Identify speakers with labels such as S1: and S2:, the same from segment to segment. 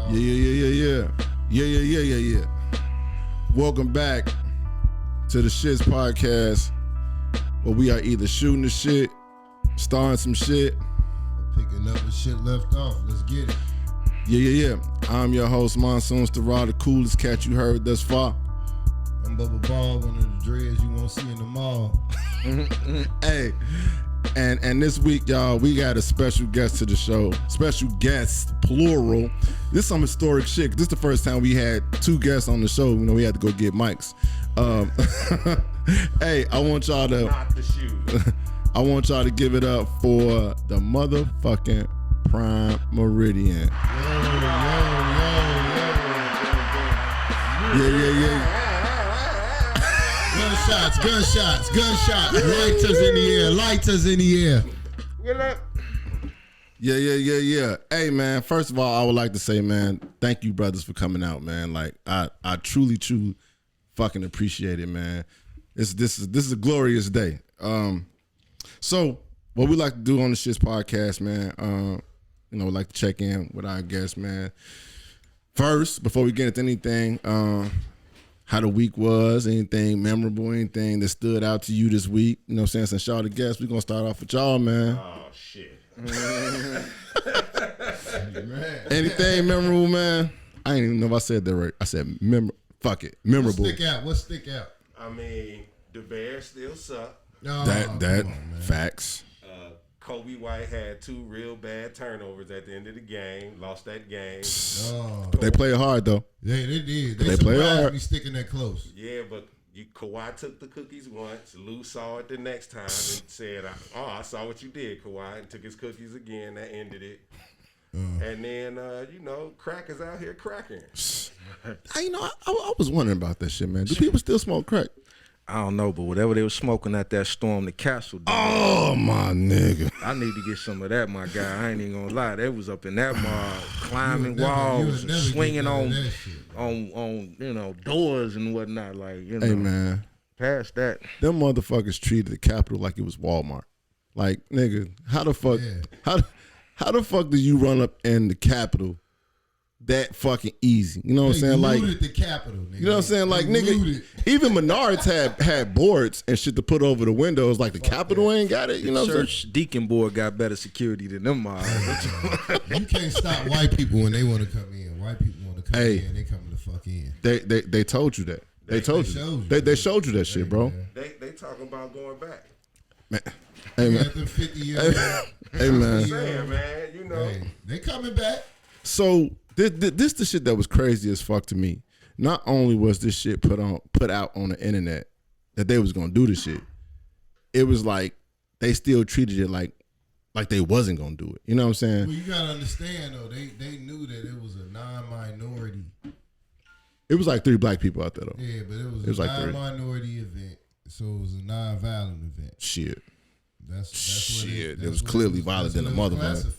S1: Yeah. Welcome back to the S.H.I.T.S podcast, where we are either shooting the shit, starting some shit,
S2: picking up the shit left off. Let's get it.
S1: Yeah. I'm your host, Monsoon, Staraw, the coolest cat you heard thus far.
S2: I'm Bubba Ball, one of the dreads you won't see in the mall.
S1: Hey, and this week, y'all, we got a special guest to the show. Special guest, plural. This is some historic shit. This is the first time we had two guests on the show. You know, we had to go get mics. Hey, I want y'all to
S3: not the shoes.
S1: I want y'all to give it up for the motherfucking Primeridian. Yeah.
S2: Gunshots. Lighters in the air.
S1: Yeah. Hey, man, first of all, I would like to say, man, thank you, brothers, for coming out, man. Like, I truly fucking appreciate it, man. This is a glorious day. So what we like to do on the S.H.I.T.S podcast, man, we like to check in with our guests, man. First, before we get into anything, how the week was, anything memorable, anything that stood out to you this week. You know what I'm saying? Since y'all the guests, we're going to start off with y'all, man.
S3: Oh, shit.
S1: Anything memorable, man? I ain't even know if I said that right. I said memorable.
S2: What stick out?
S3: I mean, the Bears still suck.
S1: That facts.
S3: Kobe White had two real bad turnovers at the end of the game. Lost that game.
S1: But they played hard, though.
S2: They did.
S1: They played hard.
S2: Me sticking that close.
S3: Yeah, but Kawhi took the cookies once. Lou saw it the next time and said, I saw what you did, Kawhi, and took his cookies again. That ended it. And then, crackers out here cracking.
S1: I was wondering about that shit, man. Do people still smoke crack?
S4: I don't know, but whatever they was smoking at that Storm the Castle.
S1: Oh, my nigga.
S4: I need to get some of that, my guy. I ain't even gonna lie. They was up in that mall, climbing walls, and swinging on doors and whatnot. Like,
S1: Hey, man.
S4: Past that.
S1: Them motherfuckers treated the Capitol like it was Walmart. Like, nigga, how the fuck how the fuck do you run up in the Capitol that fucking easy? You know what I'm saying? Like,
S2: the Capitol, nigga.
S1: You know what I'm saying? Like, nigga, even Menards had boards and shit to put over the windows. Like, the Capitol ain't got it. You know what I'm saying?
S4: Church deacon board got better security than them malls.
S2: You can't stop white people when they want to come in. White people want to come in, they coming the fuck in.
S1: They told you that. They told you. They showed you that shit, bro.
S3: They talking about going back.
S1: Man. Hey, man.
S2: After 50 years.
S1: Hey, man.
S3: I'm saying, man,
S2: they coming back.
S1: So this the shit that was crazy as fuck to me. Not only was this shit put out on the internet that they was gonna do this shit, it was like they still treated it like they wasn't gonna do it. You know what I'm saying?
S2: Well, you gotta understand though, they knew that it was a non-minority.
S1: It was like 3 black people out there though.
S2: Yeah, but it was a non-minority event, so it was a non-violent event.
S1: Shit.
S2: That's
S1: shit. It was clearly violent than a motherfucker.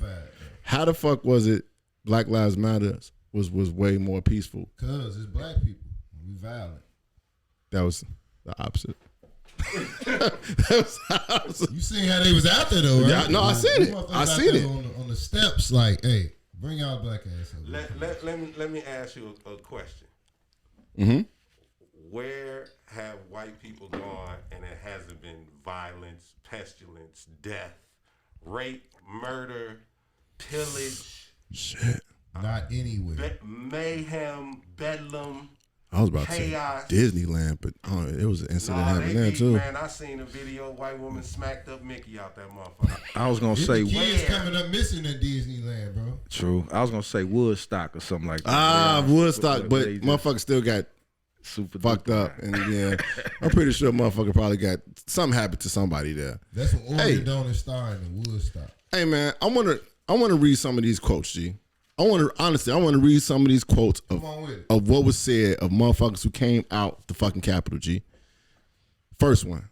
S1: How the fuck was it? Black Lives Matter was way more peaceful.
S2: Cause it's black people. We violent.
S1: That was the opposite. That was the opposite.
S2: You seen how they was out there though, right?
S1: Yeah, no, I seen it. I seen it
S2: on the steps. Like, hey, bring y'all black ass up.
S3: Let me ask you a question.
S1: Mm-hmm.
S3: Where have white people gone and it hasn't been violence, pestilence, death, rape, murder, pillage?
S1: Shit.
S2: Not anywhere.
S3: Mayhem, bedlam.
S1: I was about
S3: chaos.
S1: To say Disneyland, but it was an incident happening there too.
S3: Man, I seen a video, white woman smacked up Mickey out that motherfucker.
S4: I was gonna say
S2: kids coming up missing at Disneyland, bro.
S4: True. I was gonna say Woodstock or something like that.
S1: Woodstock, but motherfucker still got super fucked up, and yeah, I'm pretty sure motherfucker probably got something happened to somebody there.
S2: That's what Oregon don't star in the Woodstock.
S1: Hey man, I want to read some of these quotes, G. I want to read some of these quotes of what was said of motherfuckers who came out the fucking Capitol, G. First one.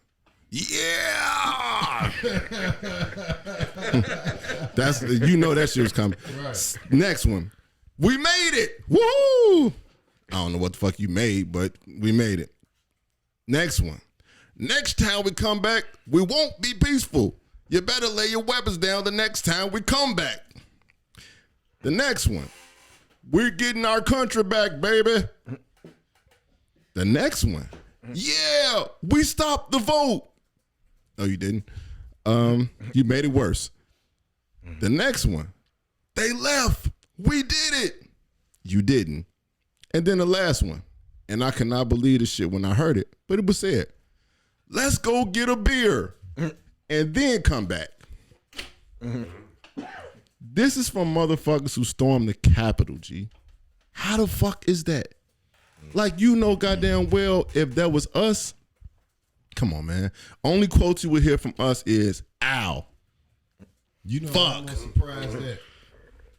S1: Yeah. That's that shit was coming. Right. Next one. We made it. Woo! I don't know what the fuck you made, but we made it. Next one. Next time we come back, we won't be peaceful. You better lay your weapons down the next time we come back. The next one. we're getting our country back, baby. The next one, yeah, we stopped the vote. No, you didn't. You made it worse. The next one, they left. We did it. You didn't. And then the last one, and I cannot believe this shit when I heard it, but it was said, let's go get a beer and then come back. This is from motherfuckers who stormed the Capitol, G. How the fuck is that? Like, you know goddamn well, if that was us, come on, man. Only quote you would hear from us is, ow.
S2: You know,
S1: fuck.
S2: I'm surprised that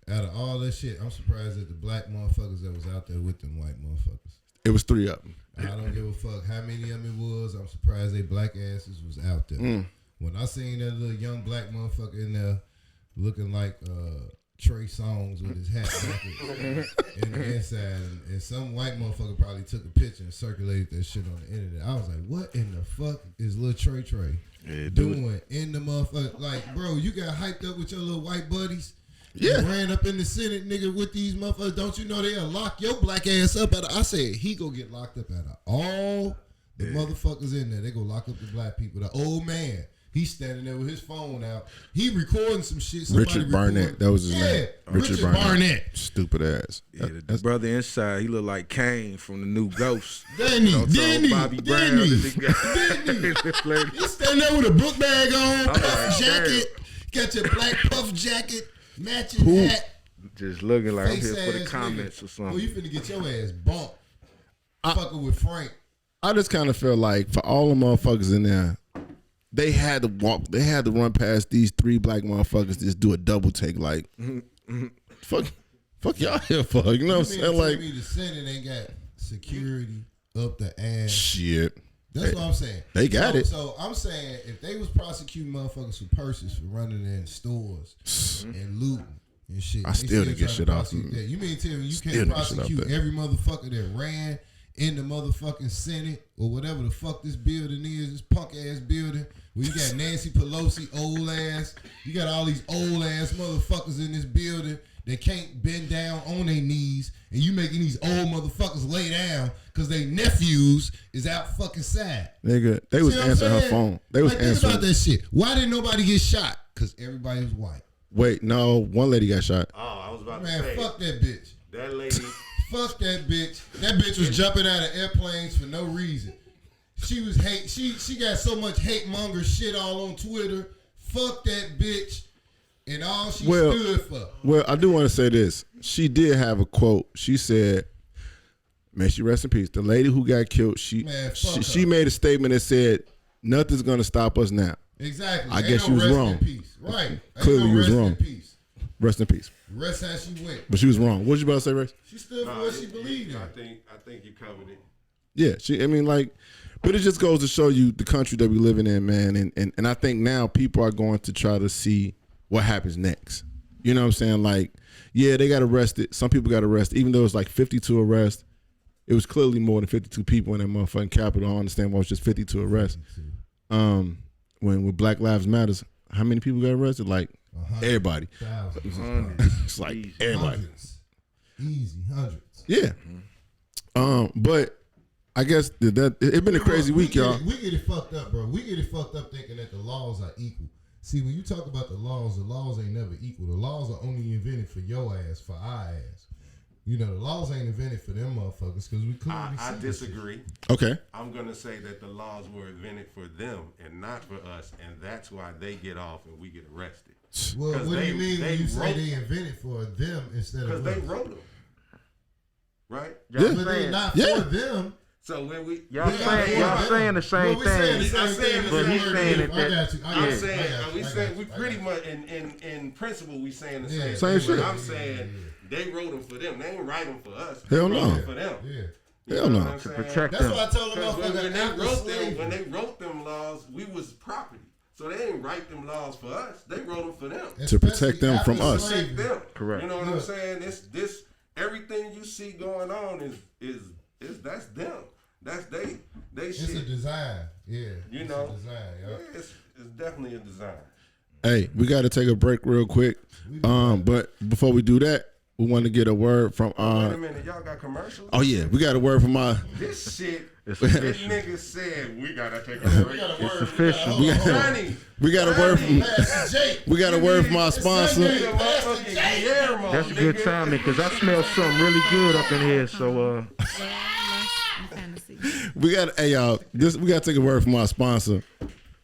S2: out of all that shit, I'm surprised that the black motherfuckers that was out there with them white motherfuckers.
S1: It was 3 of them.
S2: I don't give a fuck how many of them it was. I'm surprised they black asses was out there. When I seen that little young black motherfucker in there looking like Trey Songz with his hat backwards in the inside, and some white motherfucker probably took a picture and circulated that shit on the internet. I was like, what in the fuck is little Trey doing in the motherfucker? Like, bro, you got hyped up with your little white buddies. Yeah. You ran up in the Senate, nigga, with these motherfuckers. Don't you know they'll lock your black ass up? I said, he go get locked up out of all the motherfuckers in there. They go lock up the black people. The old man, he's standing there with his phone out. He recording some shit.
S1: Richard Barnett, that was his name.
S2: Richard Barnett.
S1: Stupid ass.
S4: Yeah, the brother inside, he look like Kane from the new Ghost.
S2: Danny,
S4: Bobby Brown.
S2: He standing there with a book bag on, puff jacket. Got your black puff jacket. Matching hat.
S4: Just looking like I'm here for the comments or something.
S2: Oh, you finna get your ass bumped. Fucking with Frank.
S1: I just kind of feel like for all the motherfuckers in there, they had to run past these 3 black motherfuckers, just do a double take. Like, fuck y'all here for. You know what I'm saying? Like,
S2: the Senate ain't got security up the ass.
S1: Shit.
S2: That's what I'm saying.
S1: They got it.
S2: So I'm saying if they was prosecuting motherfuckers for purses for running in stores and looting and shit,
S1: I still didn't get shit off.
S2: You mean tell me you can't prosecute every motherfucker that ran in the motherfucking Senate or whatever the fuck this building is, this punk ass building where you got Nancy Pelosi old ass, you got all these old ass motherfuckers in this building that can't bend down on their knees, and you making these old motherfuckers lay down because they nephews is out fucking sad.
S1: Nigga, they was answering her phone. They was answering.
S2: Think about that shit. Why didn't nobody get shot? Because everybody was white.
S1: Wait, no, one lady got shot.
S3: Oh, I was about to
S2: say.
S3: say.
S2: Man, fuck that bitch.
S3: That lady.
S2: Fuck that bitch. That bitch was jumping out of airplanes for no reason. She was hate. She got so much hate monger shit all on Twitter. Fuck that bitch. And all she stood for.
S1: Well, I do want to say this. She did have a quote. She said, "May she rest in peace." The lady who got killed, she made a statement that said, "Nothing's gonna stop us now."
S2: Exactly.
S1: I guess she was wrong.
S2: Right.
S1: Clearly, you was wrong. Rest in peace.
S2: Rest how she went.
S1: But she was wrong. What was you about to say, Rex?
S2: She stood for what she believed in.
S3: I think you covered it.
S1: Yeah, but it just goes to show you the country that we living in, man. And I think now people are going to try to see what happens next. You know what I'm saying? Like, yeah, they got arrested. Some people got arrested. Even though it was like 52 arrests, it was clearly more than 52 people in that motherfucking Capitol. I don't understand why it was just 52 arrests. When Black Lives Matters, how many people got arrested? Like, everybody. It's like everybody.
S2: Easy, hundreds.
S1: Yeah. But I guess it's been a crazy week, y'all.
S2: We get it fucked up, bro. We get it fucked up thinking that the laws are equal. See, when you talk about the laws ain't never equal. The laws are only invented for your ass, for our ass. You know, the laws ain't invented for them motherfuckers because we clearly
S3: I disagree.
S1: Okay.
S3: I'm going to say that the laws were invented for them and not for us, and that's why they get off and we get arrested.
S2: Well, what do you mean when you say they invented for them instead of us?
S3: Because they wrote them. Right?
S2: Yeah. But they're not for them.
S3: So when we
S4: y'all saying the same thing, but he's saying it.
S3: I'm saying we pretty much in principle we saying the same
S1: thing.
S3: Shit. I'm saying they wrote them for them. They ain't write them for us.
S1: Hell no.
S3: For them.
S2: Yeah.
S1: Hell no.
S4: To protect
S2: them. That's
S4: them.
S2: why I told them
S3: when they wrote them laws, we was property. So they didn't write them laws for us. They wrote them for them.
S1: To protect them from us.
S3: Protect them.
S4: Correct.
S3: You know what I'm saying? This everything you see going on is that's them. That's they shit.
S2: It's a design. Yeah.
S3: You
S2: it's
S3: know.
S2: A design, yeah.
S3: It's definitely a design.
S1: Hey, we got to take a break real quick. But before we do that, we want to get a word from.
S3: Wait a minute, y'all got commercials?
S1: Oh yeah, we got a word from
S3: This shit.
S4: It's
S3: This
S4: official.
S3: nigga said we gotta take a break.
S4: It's official.
S3: Johnny,
S1: we got a word from we got a word from our
S3: the
S1: sponsor.
S3: motherfucking Guillermo,
S4: That's a good
S3: nigga.
S4: timing because I smell something really good up in here. So
S5: Love, lust, and fantasy.
S1: We got y'all. We got to take a word from our sponsor.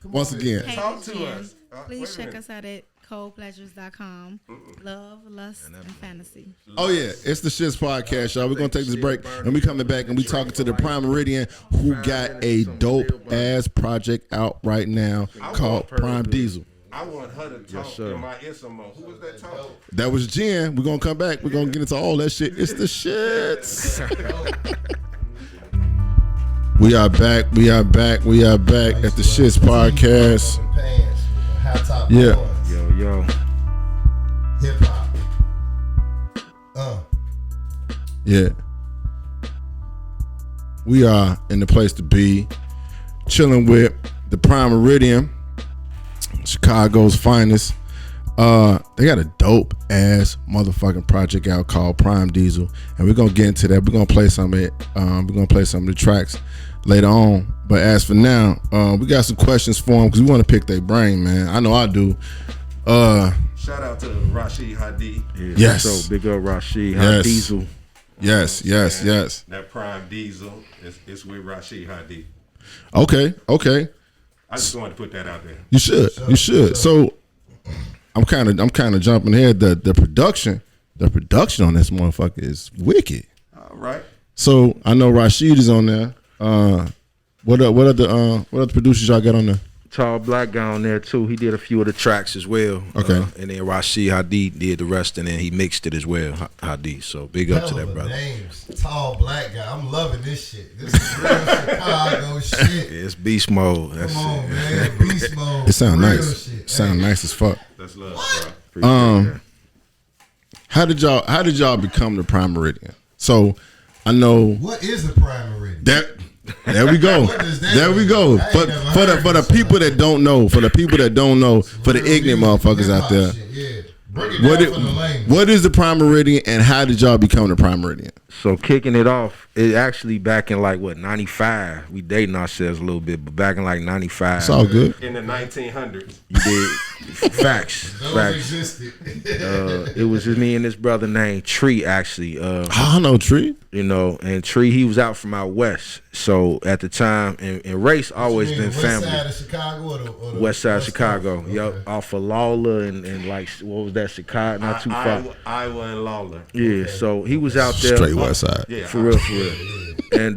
S1: Once again,
S5: Hey,
S3: Talk to
S5: Jen,
S3: us. Wait
S5: Please
S3: a
S5: check
S3: minute.
S5: us out at coldpleasures.com. Love, lust, and fantasy.
S1: oh yeah, it's the Shits podcast, y'all. We're gonna take this break and we coming back and we talking to the Primeridian who got a dope ass project out right now called Prime Diesel.
S3: I want her to talk
S4: sir.
S3: in my SMO. Who was that talking?
S1: That was Jen. We're gonna come back. We're gonna get into all that shit. It's the Shits. We are back. We are back. We are back at the Shits podcast. Yeah.
S4: yo,
S2: Hip hop.
S1: Yeah. We are in the place to be, chilling with the Primeridian, Chicago's finest. They got a dope ass motherfucking project out called Prime Diesel, and we're gonna get into that. We're gonna play some of it. We're gonna play some of the tracks later on. But as for now, we got some questions for them because we want to pick their brain, man. I know I do.
S3: Shout out to Rashid
S4: yeah.
S1: Yes.
S4: So big up Rashid,
S1: Yes.
S4: Diesel.
S1: Yes, yes, yes.
S3: That Prime Diesel is with Rashid Hadid.
S1: Okay, okay.
S3: I just wanted to put that out there.
S1: You should. You should. So I'm kind of jumping ahead. The production on this motherfucker is wicked.
S3: All right.
S1: So I know Rashid is on there. What other producers y'all got on there?
S4: Tall black guy on there too. He did a few of the tracks as well.
S1: Okay.
S4: And then Rashid Hadid did the rest, and then he mixed it as well. Hadid. So big up to that brother.
S2: Names. Tall black guy. I'm loving this shit. This is real Chicago shit.
S4: Yeah, it's beast mode. That's
S2: Come on,
S4: it.
S2: man. Beast mode.
S1: It sound
S2: Real
S1: nice.
S2: shit.
S1: Sound nice as fuck.
S3: That's love, bro.
S4: Appreciate that.
S1: How did y'all become the Primeridian? So I know
S2: What is the primary?
S1: there we go.
S2: What does that
S1: There we
S2: mean?
S1: go.
S2: I ain't
S1: But
S2: never
S1: for
S2: heard
S1: the
S2: this
S1: people
S2: shit.
S1: that don't know, for the ignorant motherfuckers out there,
S2: Shit, yeah. Break it down from the lane.
S1: what is the Primeridian and how did y'all become the Primeridian?
S4: So kicking it off, it actually back in like what 95. We dating ourselves a little bit, but back in like 95,
S1: It's all good.
S3: In the 1900s.
S4: you did facts.
S2: Those
S4: Facts.
S2: existed.
S4: It was just me and this brother named Tree actually.
S1: I know Tree.
S4: You know, and Tree, he was out from out west. So at the time, and race always
S2: You mean
S4: been
S2: West
S4: family.
S2: side of Chicago or the
S4: West side of
S2: West
S4: Chicago.
S2: Coast?
S4: Yup,
S2: Okay.
S4: off of Lawler and like what was that, Chicago? Not too far.
S3: Iowa and Lawler.
S4: Yeah, so he was out there.
S1: Straight West Side.
S3: Yeah.
S4: For real, for real. And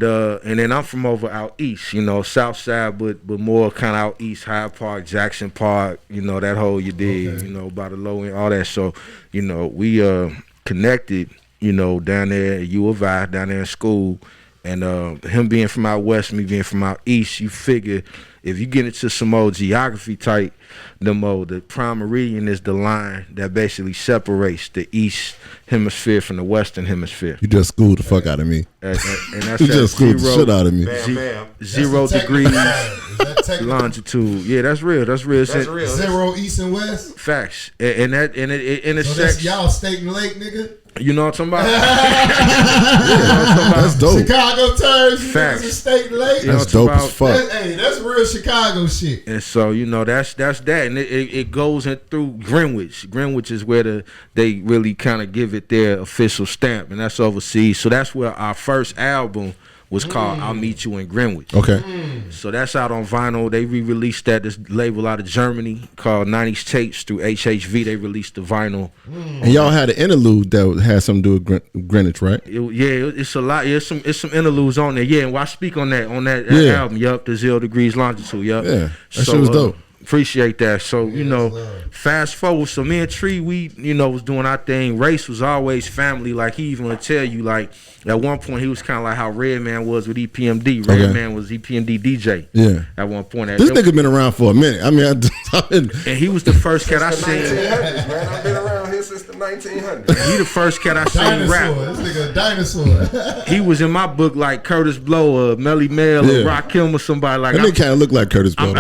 S4: then I'm from over out east, you know, south side, but more kind of out east, Hyde Park, Jackson Park, you know, that whole you did, you know, by the low end, all that. So, you know, we connected, you know, down there at U of I, down there in school. And him being from out west, me being from out east, you figure if you get into some old geography type, the Primeridian is the line that basically separates the east hemisphere from the western hemisphere.
S1: You just schooled the fuck out of me.
S4: And that's
S1: You
S4: at
S1: just schooled the shit out of me.
S3: Bam, bam.
S4: 0
S2: That's the
S4: degrees
S2: technical term. Is that technical?
S4: longitude. Yeah, that's real. That's real.
S3: That's real.
S2: Zero east and west.
S4: Facts. And it
S2: So that's
S4: intersects.
S2: y'all state and lake, nigga.
S4: You know what I'm talking about?
S1: That's dope.
S2: Chicago terms.
S4: Facts.
S2: Facts. State and lake.
S4: You know
S1: That's
S4: what I'm
S1: dope
S4: talking
S1: as
S4: about?
S1: fuck.
S2: Hey, that's real Chicago shit.
S4: And so, you know, that's that. And it goes in through Greenwich. Greenwich is where they really kind of give it their official stamp, and that's overseas. So that's where our first album was called I'll Meet You in Greenwich.
S1: Okay.
S4: So that's out on vinyl. They re-released that. This label out of Germany called S.H.I.T.T.S through HHV. They released the vinyl.
S1: And y'all had an interlude that had something to do with Greenwich, right?
S4: It's a lot. Yeah, it's some interludes on there. Yeah, and I speak on that
S1: Yeah.
S4: album. Yup, the 0 degrees longitude. Yup.
S1: Yeah, that shit was dope.
S4: Appreciate that. So, you know,
S2: love.
S4: fast forward. So me and Tree, we, you know, was doing our thing. Race was always family. Like, he even would tell you, like, at one point, he was kind of like how Redman was with EPMD. Redman was EPMD DJ.
S1: Yeah.
S4: At one point.
S1: This nigga been around for a minute. I mean,
S4: And he was the first cat I
S3: The
S4: seen.
S3: 1900s, man. I've been around here since the 1900s.
S4: He the first cat I seen rap.
S2: Dinosaur. This nigga a dinosaur.
S4: He was in my book like Curtis Blow or Melly Mel
S1: Yeah.
S4: or Rakim or somebody like
S1: that
S4: that.
S1: nigga kind of look like Curtis Blow.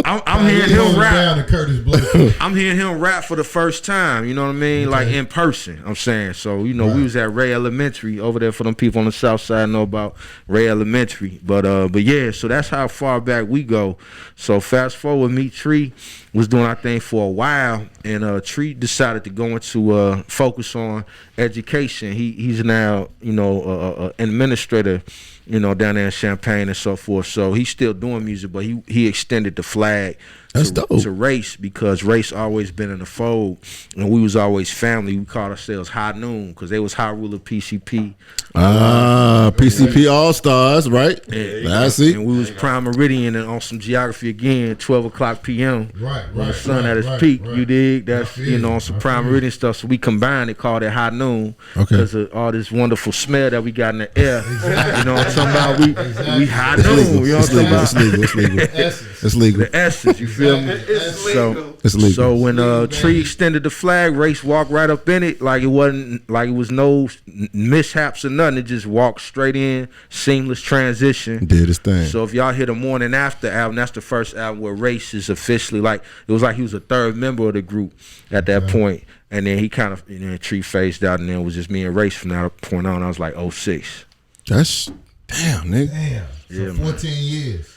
S4: I'm hearing him
S2: Going
S4: rap.
S2: down to Curtis Blow.
S4: I'm hearing him rap for the first time. You know what I mean? Like in person. I'm saying. So we was at Ray Elementary over there for them people on the South Side know about Ray Elementary. But yeah. So that's how far back we go. So fast forward, me Tree was doing our thing for a while, and Tree decided to go into focus on education. He's now an administrator, down there in Champaign and so forth. So he's still doing music, but he extended the flag to Race, because Race always been in the fold, and we was always family. We called ourselves High Noon because they was High Ruler PCP.
S1: PCP All Stars, right? I see.
S4: And we was Primeridian and on some geography again, 12 o'clock p.m.
S2: Right.
S4: When the sun at its peak, you dig? That's on some Primeridian stuff. So we combined it, called it High Noon, because of all this wonderful smell that we got in the air. Exactly. You know what I'm talking about? We High Noon. You know what I'm talking about?
S1: It's legal. It's legal.
S4: The essence, you feel me?
S3: It's legal.
S1: It's legal.
S4: So when Tree extended the flag, Race walked right up in it like it was no mishaps or nothing. It just walked straight in, seamless transition.
S1: Did his thing.
S4: So if y'all hear the Morning After album, that's the first album where Race is officially it was like he was a third member of the group at that point. And then he kind of Tree phased out, and then it was just me and Race from that point on. I was like 06.
S1: That's damn, nigga.
S2: Damn. So 14 years.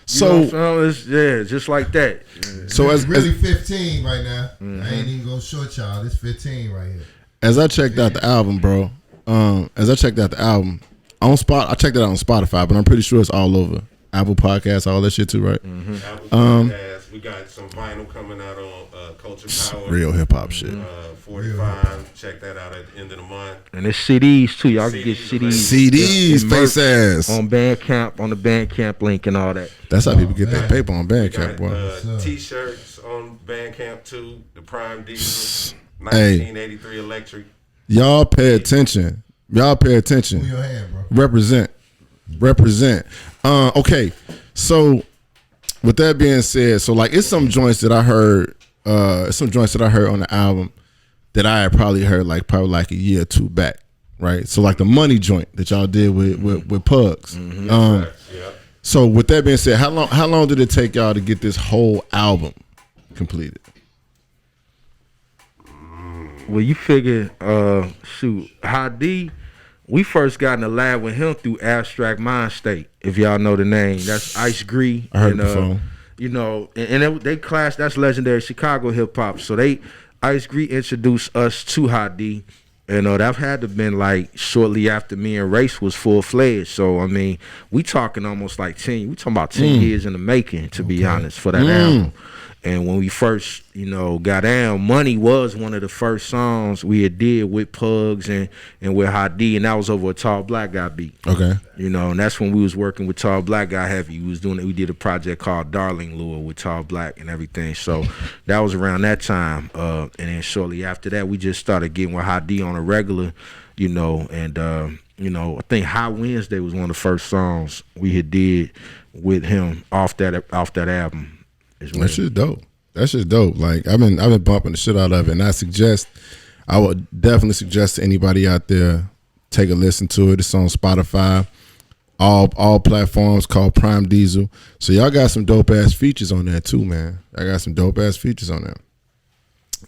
S4: So it's just like that.
S2: So it's really 15 right now. I ain't even gonna short y'all. It's 15 right here.
S1: As I checked out the album, bro. On Spot, I checked it out on Spotify, but I'm pretty sure it's all over Apple Podcasts, all that shit too, right?
S3: Apple Podcasts. We got some vinyl coming out on Culture Power.
S1: Real hip hop shit.
S3: 45. Check that out at the end of the month.
S4: And it's CDs too. Y'all can get
S1: CDs, face ass.
S4: On Bandcamp, on the Bandcamp link and all that.
S1: That's how people get their paper on Bandcamp, boy.
S3: T-shirts on Bandcamp too. The Prime Diesel, 1983 Electric.
S1: Y'all pay attention.
S2: Move your hand, bro.
S1: Represent. Okay. So with that being said, so like it's some joints that I heard on the album that I had probably heard probably like a year or two back, right? So like the Money joint that y'all did with Pugs. So with that being said, how long did it take y'all to get this whole album completed?
S4: Well, you figure, High-D, we first got in the lab with him through Abstract Mind State, if y'all know the name. That's Ice Gree.
S1: I heard the phone.
S4: They class, that's legendary Chicago hip hop. So Ice Gree introduced us to High-D, and that had to been shortly after me and Race was full fledged. So I mean, we talking almost like 10. We talking about 10 years in the making, to be honest, for that album. And when we first, got down, Money was one of the first songs we had did with Pugs and with High-D, and that was over a Tall Black Guy beat.
S1: Okay.
S4: And that's when we was working with Tall Black Guy heavy. We did a project called Darling Lure with Tall Black and everything. So that was around that time. And then shortly after that, we just started getting with High-D on a regular, and I think High Wednesday was one of the first songs we had did with him off that album.
S1: That shit's dope. That shit's dope. Like I've been bumping the shit out of it, and I would definitely suggest to anybody out there take a listen to it. It's on Spotify, all platforms, called Prime Diesel. So y'all got some dope ass features on there too, man. I got some dope ass features on there.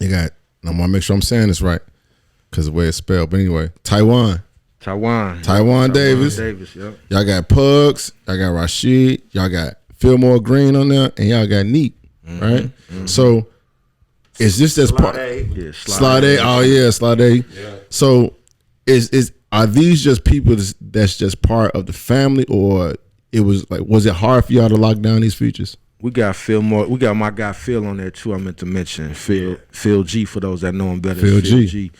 S1: I want to make sure I'm saying this right, because of the way it's spelled. But anyway, Taiwan Davis.
S4: Yep.
S1: Y'all got Pugs. Y'all got Rashid. Y'all got Fillmore Green on there, and y'all got Neat, right? So is this as part? Slide A. Oh yeah, Slide A. Yeah. So are these just people that's just part of the family, or was it hard for y'all to lock down these features?
S4: We got Fillmore. We got my guy Phil on there too. I meant to mention Phil G, for those that know him better. Phil G.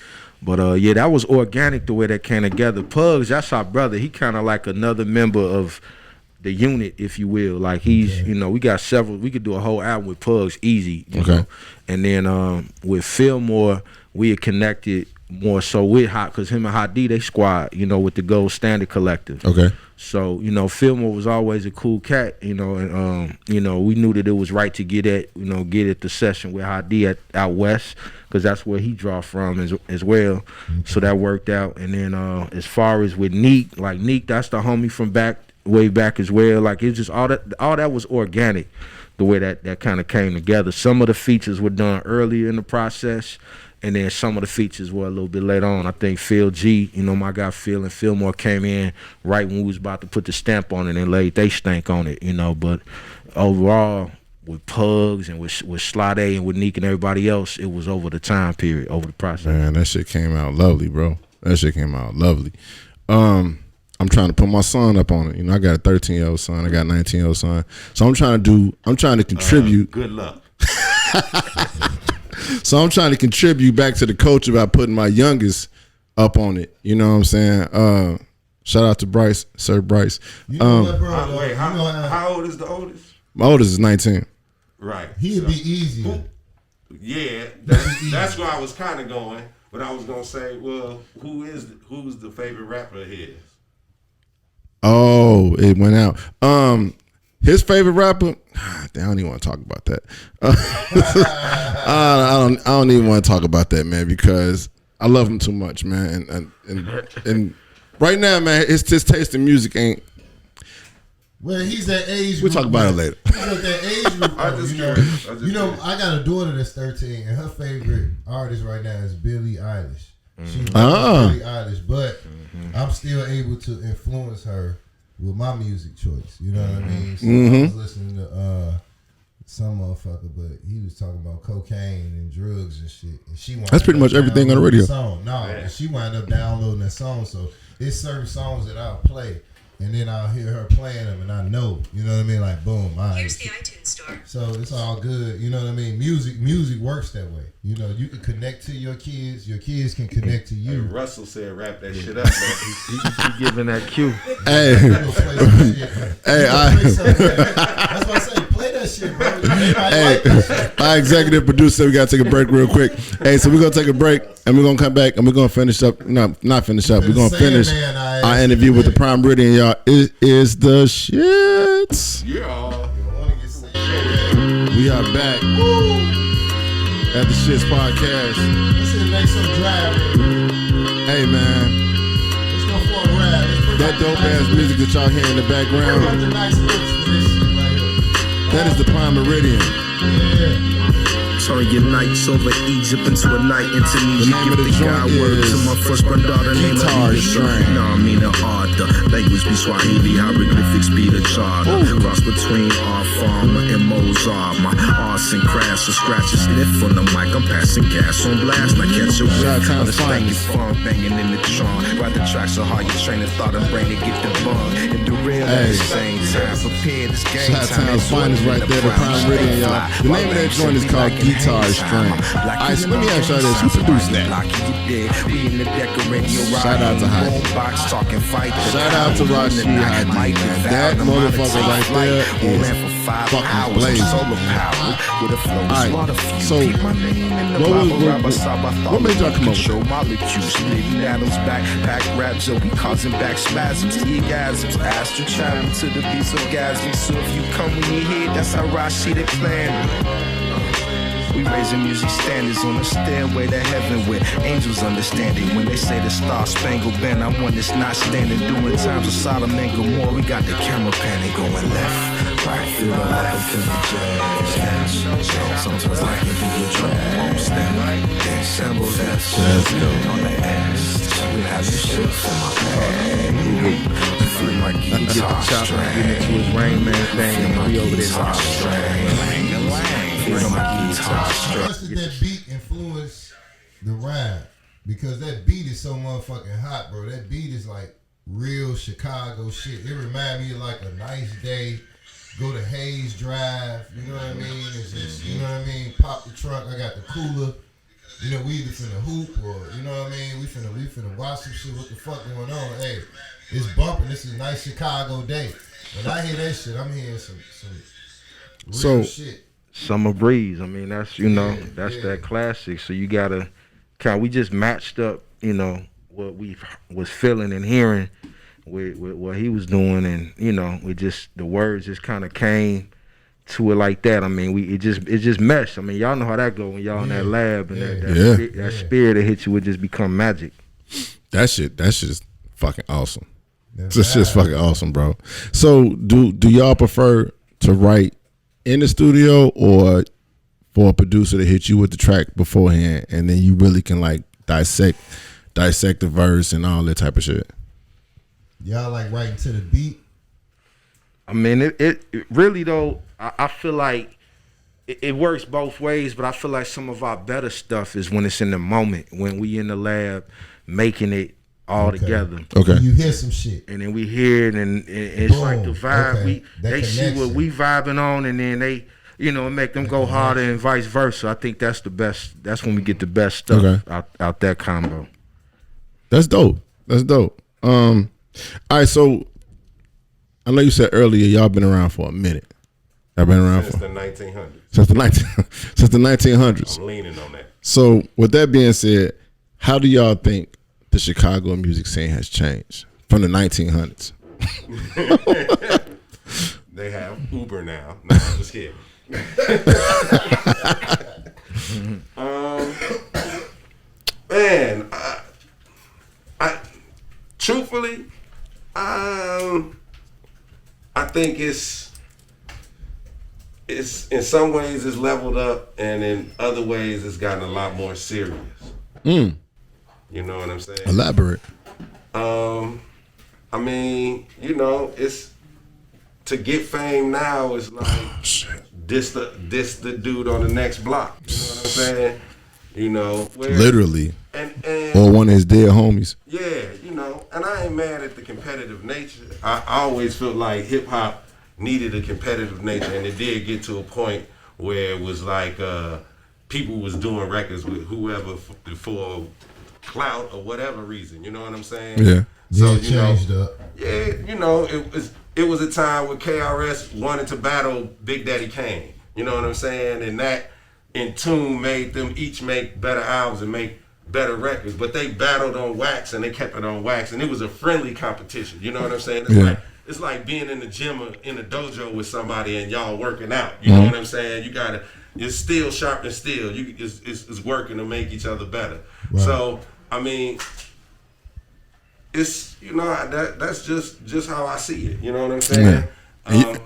S4: But that was organic the way that came together. Pugs, that's our brother. He kind of like another member of the unit, if you will. Like he's, we got several. We could do a whole album with Pugs easy. You know? And then with Fillmore, we had connected more so with because him and High-D, they squad, with the Gold Standard Collective.
S1: Okay.
S4: So, Fillmore was always a cool cat, and we knew that it was right to get at the session with High-D out west, because that's where he draw from as well. So that worked out. And then as far as with Neek, Neek, that's the homie from way back as well. Like it's just all that was organic the way that kind of came together. Some of the features were done earlier in the process, and then some of the features were a little bit later on. I think Phil G, you know, my guy Phil and Fillmore came in right when we was about to put the stamp on it and laid they stank on it, you know. But overall, with Pugs and with S.H.I.T.T.S and with Neek and everybody else, it was over the time period, over the process.
S1: Man, that shit came out lovely, bro. That shit came out lovely. I'm trying to put my son up on it. You know, I got a 13-year-old son. I got a 19-year-old son. So I'm trying to contribute.
S3: Good luck.
S1: So I'm trying to contribute back to the culture by putting my youngest up on it. You know what I'm saying? Shout out to Bryce, Sir Bryce.
S2: You know what, bro?
S3: Wait, how old is the oldest?
S1: My oldest is 19.
S3: Right.
S2: He'd be easier.
S3: Yeah, that's where I was kind of going. But I was gonna say, well, who's the favorite rapper of his?
S1: Oh, it went out. His favorite rapper. I don't even want to talk about that. I don't even want to talk about that, man, because I love him too much, man. And right now, man, his taste in music ain't.
S2: Well, he's that age.
S1: We'll talk about it later.
S2: He's at that age group. You know, I got a daughter that's 13, and her favorite artist right now is Billie Eilish. She loves Billie Eilish, but I'm still able to influence her with my music choice. You know what I mean? So I was listening to some motherfucker, but he was talking about cocaine and drugs and shit. And
S1: that's pretty much everything on the radio.
S2: And she wound up downloading that song. So there's certain songs that I'll play. And then I'll hear her playing them, and I know, you know what I mean? Like, boom,
S6: here's the iTunes store.
S2: So it's all good, you know what I mean? Music works that way. You know, you can connect to your kids can connect to you.
S3: Hey, Russell said, "Wrap that shit up, man."
S4: He giving that cue.
S1: Hey,
S2: that's why I say, play that shit, bro.
S1: Hey, our executive producer, we gotta take a break real quick. Hey, so we're gonna take a break, and we're gonna come back, and we're gonna finish up. No, not finish up. We're gonna finish our interview with the Primeridian, y'all. It is the shits.
S3: Yeah.
S1: We are back at the Shits Podcast.
S2: Let's make some drive.
S1: Hey, man.
S2: Let's go for a ride.
S1: That dope ass music that y'all hear in the background, that is the Primeridian.
S2: Yeah.
S7: Turn your nights over Egypt into a night in Tunisia. Give the God word to my first daughter named Alicia. No, I mean the art. The language be Swahili, hieroglyphics be the charter. Cross between art farmer and Mozart. My arts and crafts and scratches sniff on the mic. I'm passing gas on blast. I catch a whiff of the stanky funk banging in the trunk. Ride the track so hard your train of thought and brain to get the bung. And the real at the same time. Prepare this game time.
S1: Shout finest right there, the Primeridian, y'all. The name of that joint is called Guitar String. Alright, so let me ask y'all this. Who produced that? Shout out to Hyde. Shout out to Rashid Hyde. That motherfucker right there is fucking blazing. Alright, so what made y'all come up with it?
S7: Adams backpack rap, so we causing back spasms, orgasms, astral travel to the beats of gasms. So if you come when you hear, that's how Rashid planned. We raising music standards on the stairway to heaven with angels understanding. When they say the Star-Spangled Banner, I'm one that's not standing. Doing times with Sodom and Gomorrah, we got the camera panning going left, right, feel the life in the jazz. Sometimes I can do the drag. Stand then sample that's on the ass. We have the shit for my head. Feel my guitar string.
S4: Get into his Rain Man thing, and we over there.
S2: How much did that beat influence the rhyme? Because that beat is so motherfucking hot, bro. That beat is like real Chicago shit. It remind me of like a nice day, go to Hayes Drive, you know what I mean? It's just, you know what I mean? Pop the trunk, I got the cooler. You know, we either finna hoop or, you know what I mean? We finna watch some shit, what the fuck going on? Hey, it's bumping. This is a nice Chicago day. When I hear that shit, I'm hearing some real shit.
S4: Summer Breeze. I mean, that's, that's that classic. So you gotta we just matched up, what we was feeling and hearing with what he was doing, and we just, the words just kind of came to it like that. I mean, it just meshed. I mean, y'all know how that go when y'all in that lab, and that spirit that hit you would just become magic.
S1: That shit is fucking awesome. It's just fucking awesome, bro. So do y'all prefer to write in the studio, or for a producer to hit you with the track beforehand, and then you really can like dissect the verse and all that type of shit?
S2: Y'all like writing to the beat?
S4: I mean, it really though. I feel like it works both ways, but I feel like some of our better stuff is when it's in the moment, when we in the lab making it all together.
S1: Okay.
S2: You hear some shit,
S4: and then we hear it, and it's
S2: Boom.
S4: like the vibe.
S2: Okay.
S4: They see what we vibing on, and then they, make them go harder, and vice versa. I think that's the best. That's when we get the best stuff out that combo.
S1: That's dope. All right, so I know you said earlier y'all been around for a minute. Y'all been around
S3: since the 1900s.
S1: Since the 1900s.
S3: I'm leaning on that.
S1: So with that being said, how do y'all think the Chicago music scene has changed from the 1900s?
S3: They have Uber now. No, I'm just kidding. Man, I truthfully, I think it's in some ways it's leveled up, and in other ways it's gotten a lot more serious. You know what I'm saying?
S1: Elaborate.
S3: I mean, it's to get fame now is like this the dude on the next block. You know what I'm saying?
S1: Literally.
S3: And
S1: or one of his dead homies.
S3: Yeah, and I ain't mad at the competitive nature. I always felt like hip hop needed a competitive nature, and it did get to a point where it was like people was doing records with whoever for clout or whatever reason. You know what I'm saying?
S1: Yeah.
S2: So it changed up.
S3: Yeah, it was a time where KRS wanted to battle Big Daddy Kane. You know what I'm saying? And that in tune made them each make better albums and make better records. But they battled on wax, and they kept it on wax, and it was a friendly competition. You know what I'm saying? It's like being in the gym or in the dojo with somebody and y'all working out. You know what I'm saying? It's still sharp and steel. It's working to make each other better. Right. So I mean, it's that's just how I see it. You know what I'm saying? Yeah.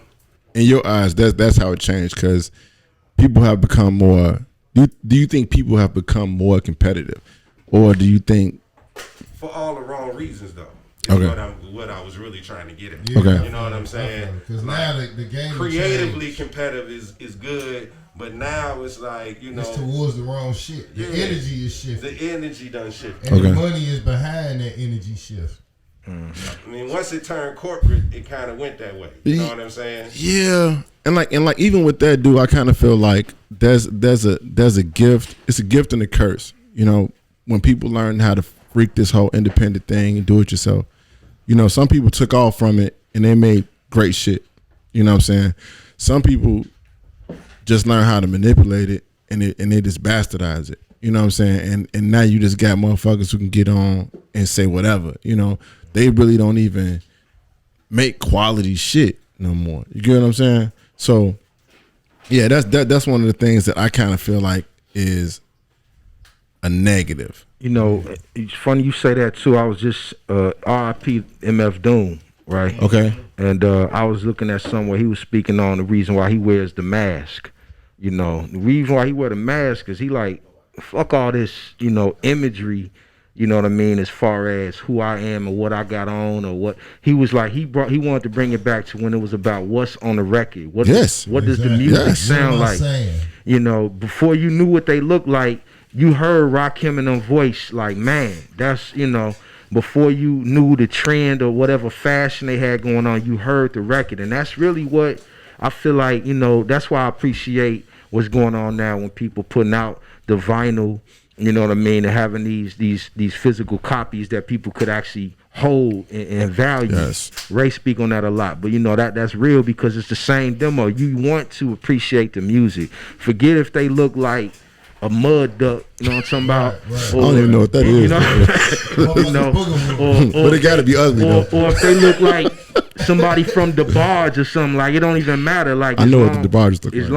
S1: In your eyes, that's how it changed, because people have become more. Do you think people have become more competitive, or do you think
S3: for all the wrong reasons though?
S1: Okay.
S3: What I was really trying to get at.
S1: Yeah, okay.
S3: You know what I'm saying?
S2: Because now the game
S3: creatively competitive is good, but now it's like
S2: it's towards the wrong shit. The energy is shifting.
S3: The energy done shifted.
S2: And the money is behind that energy shift.
S3: I mean, once it turned corporate, it kind of went that way. You know what I'm saying?
S1: Yeah, and like even with that, dude, I kind of feel like there's a gift. It's a gift and a curse. When people learn how to freak this whole independent thing and do it yourself. Some people took off from it and they made great shit. You know what I'm saying? Some people just learn how to manipulate it and they just bastardize it. You know what I'm saying? And now you just got motherfuckers who can get on and say whatever. They really don't even make quality shit no more. You get what I'm saying? So yeah, that's one of the things that I kind of feel like is a negative.
S4: It's funny you say that too. I was just RIP MF Doom, right?
S1: Okay.
S4: And I was looking at somewhere he was speaking on the reason why he wears the mask. The reason why he wear the mask is he like, fuck all this, imagery, you know what I mean, as far as who I am and what I got on or what. He was like, he wanted to bring it back to when it was about what's on the record. What does the music sound like? Before you knew what they looked like, you heard Rakim and them voice like, man, that's, before you knew the trend or whatever fashion they had going on, you heard the record. And that's really what I feel like, that's why I appreciate what's going on now when people putting out the vinyl, you know what I mean, and having these physical copies that people could actually hold and value.
S1: Yes.
S4: Ray speak on that a lot, but that's real because it's the same demo. You want to appreciate the music. Forget if they look like a mud duck, you know what I'm talking about?
S1: Right. Or, I don't even know what that is. But it gotta be ugly though.
S4: Or if they look like somebody from the Barge or something, like it don't even matter. Like
S1: I know what the Barge look like.
S4: As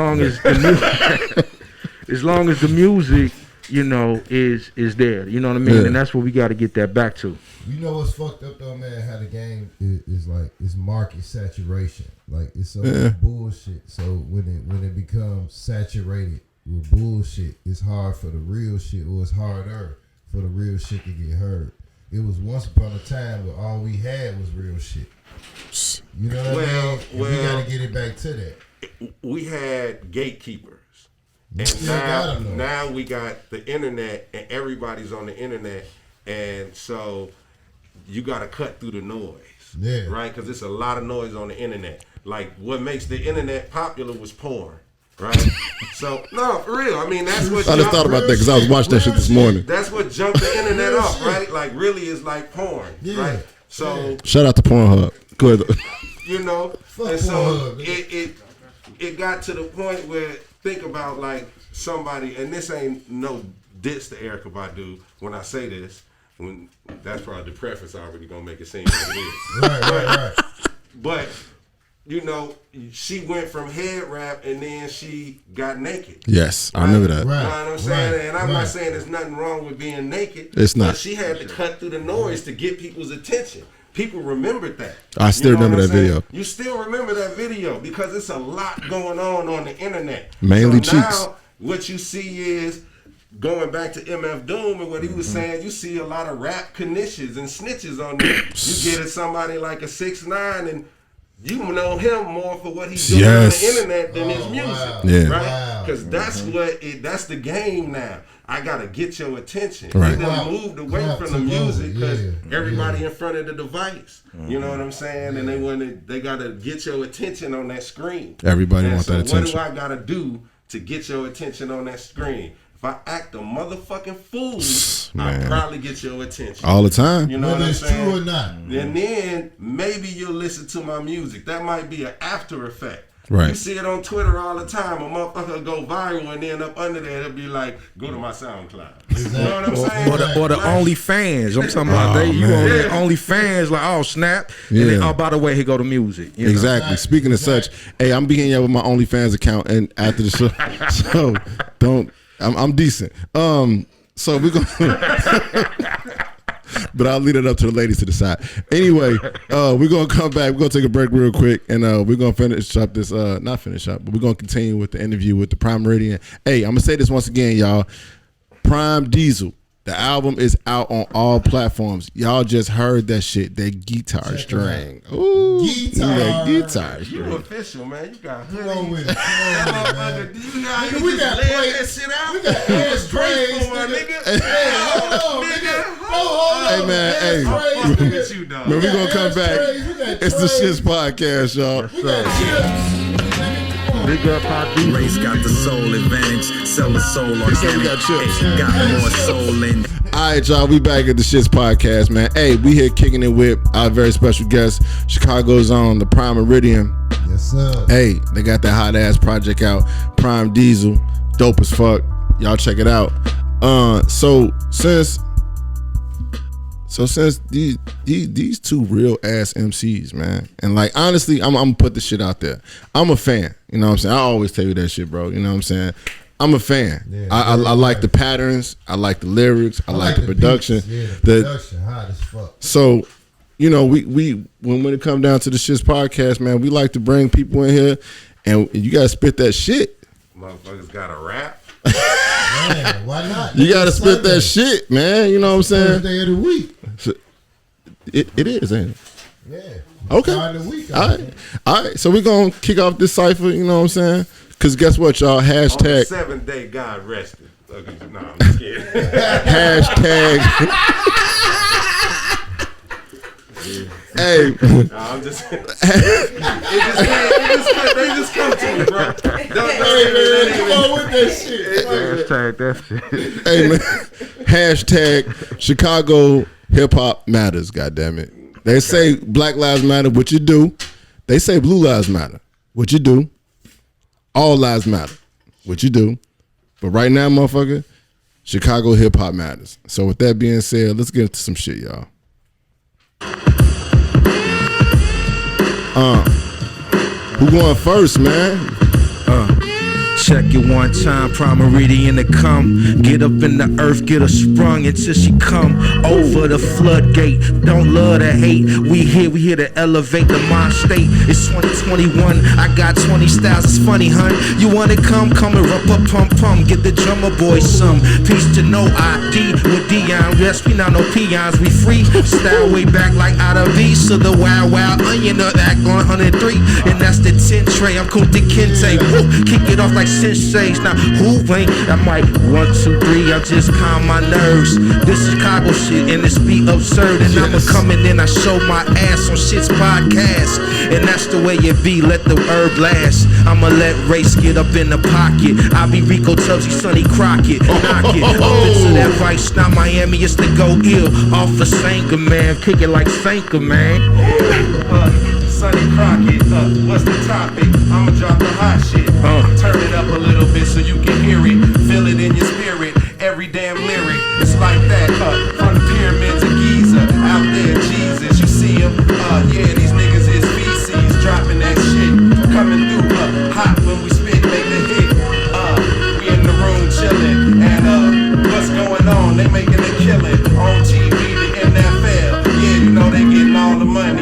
S4: long as the music you know, is there. You know what I mean?
S1: Yeah.
S4: And that's what we got to get that back to.
S2: You know what's fucked up though, man? How the game is like it's market saturation. Like it's so much bullshit. So when it becomes saturated with bullshit, it's hard for the real shit, or it's harder for the real shit to get heard. It was once upon a time where all we had was real shit. You know what I mean? And we gotta get it back to that.
S3: We had gatekeepers. And
S2: Still got 'em, though.
S3: now we got the internet, and everybody's on the internet, and so you got to cut through the noise, right? Because there's a lot of noise on the internet. Like what makes the internet popular was porn, right? So no, for real. I mean, that's what
S1: I just thought about that because I was watching that shit this morning.
S3: That's what jumped the internet off, right? Like really, is like porn, right? So
S1: shout out to Pornhub. Go ahead.
S3: you know, and so it got to the point where think about like somebody, and this ain't no diss to Erykah Badu when I say this. When that's probably the preface already gonna make it seem like it is.
S2: Right.
S3: But you know, she went from head rap and then she got naked.
S1: Yes, I remember that.
S3: You know what I'm saying? And I'm not saying there's nothing wrong with being naked.
S1: It's not.
S3: But she had to cut through the noise to get people's attention. People remembered that.
S1: I still remember that video.
S3: You still remember that video because it's a lot going on the internet.
S1: Mainly
S3: so
S1: cheeks.
S3: Now what you see is going back to MF Doom and what he was saying, you see a lot of rap connitches and snitches on there. You get at somebody like a 6ix9ine and you know him more for what he's doing on the internet than his music, right? Because that's that's the game now. I gotta get your attention.
S1: Right.
S3: They done moved away from the music because everybody in front of the device. You know what I'm saying? And they gotta get your attention on that screen.
S1: Everybody wants that attention.
S3: What do I gotta do to get your attention on that screen? If I act a motherfucking fool, I'll probably get your attention.
S1: All the time.
S3: You know what I'm saying?
S2: True or not.
S3: And then maybe you'll listen to my music. That might be an after effect.
S1: Right.
S3: You see it on Twitter all the time. A motherfucker go viral and then up under there it'll be like, go to my SoundCloud.
S2: Exactly.
S3: You know what I'm saying?
S4: Or the OnlyFans. I'm talking about you on the OnlyFans like, oh snap. And then, oh, by the way, here go the music. You know?
S1: Exactly. Speaking of such, hey, I'm beginning you with my OnlyFans account and after the show. So don't I'm decent. So we're gonna but I'll leave it up to the ladies to decide. Anyway, we're gonna come back. We're gonna take a break real quick, and we're gonna finish up this. Not finish up, but we're gonna continue with the interview with the Primeridian. Hey, I'm gonna say this once again, y'all. Prime Diesel. The album is out on all platforms. Y'all just heard that shit. That guitar string. Ooh, that guitar string.
S3: You official, man. You got hoodies.
S2: Come on with it.
S3: We got that shit out.
S2: We got ashtrays,
S3: my nigga.
S2: Hey, hold on, nigga. Hold on.
S1: Hey, man. Hey.
S3: I'm fucking with you, dog.
S1: Man, we're going to come back. It's the Shits Podcast, y'all.
S4: Big up Hot D.
S6: Race got the soul advantage. Sell the soul organic.
S1: got chips.
S6: Got more soul in.
S1: All right, y'all. We back at the Shits Podcast, man. Hey, we here kicking it with our very special guest, Chicago's own, the Primeridian.
S2: Yes, sir.
S1: Hey, they got that hot ass project out, Prime Diesel, dope as fuck. Y'all check it out. So since these two real ass MCs, man, and like honestly, I'm gonna put the shit out there. I'm a fan. You know what I'm saying? I always tell you that shit, bro. You know what I'm saying? I'm a fan. Yeah, I like the patterns. I like the lyrics. I like the production.
S2: Beats. Yeah, the production hot as fuck.
S1: So, you know, we when it comes down to the Shits Podcast, man, we like to bring people in here, and you gotta spit that shit.
S3: Motherfuckers gotta rap.
S2: Man, why not?
S1: You gotta spit that shit, man. You know what I'm saying?
S2: First day of the week.
S1: It is, ain't it?
S2: Yeah.
S1: Okay.
S2: Start of the week.
S1: All right. So we're gonna kick off this cipher. You know what I'm saying? Because guess what, y'all?
S3: On the
S1: Hashtag.
S3: 7th day, God rested. Okay, no, I'm just kidding.
S1: Hashtag. Hey.
S3: No, I'm just. They just come to me, bro.
S2: Come on with that shit.
S4: Hashtag that shit.
S1: Hey, man. Hashtag Chicago hip hop matters. God damn it. They say Black Lives Matter, what you do. They say Blue Lives Matter, what you do. All lives matter, what you do. But right now, motherfucker, Chicago hip hop matters. So with that being said, let's get into some shit, y'all. Who going first, man?
S4: Check it one time, Primeridian to come. Get up in the earth, get her sprung until she come over the floodgate. Don't love to hate. We here to elevate the mind state. It's 2021. I got 20 styles. It's funny, hun. You wanna come and rub up pum. Get the drummer boy some. Peace to no ID with Dion. Yes, we not no peons. We free. Style way back like out of East. So the wild onion up act on 103. And that's the 10 tray. I'm Kunta Kinte. Woo, kick it off like sensations. Now who ain't? I'm like 1, 2, 3. I just calm my nerves. This Chicago shit and it's be absurd. And I'ma come in and I show my ass on Shit's podcast. And that's the way it be. Let the herb last. I'ma let race get up in the pocket. I be Rico Tubbsy, Sonny Crockett. Knock it up into that vice. Now Miami, it's to go ill. Off the Sanka, man. Kick it like Sanka, man.
S3: Sonny Crockett, what's the topic? I'ma drop the hot shit. Turn it up a little bit so you can hear it. Feel it in your spirit. Every damn lyric. It's like that. From the pyramids of Giza. Out there, Jesus. You see him? Yeah, these niggas is feces. Dropping that shit. Coming through hot when we spit, make a hit. We in the room chilling. And what's going on? They making a killing. On TV, the NFL. Yeah, you know they getting all the money.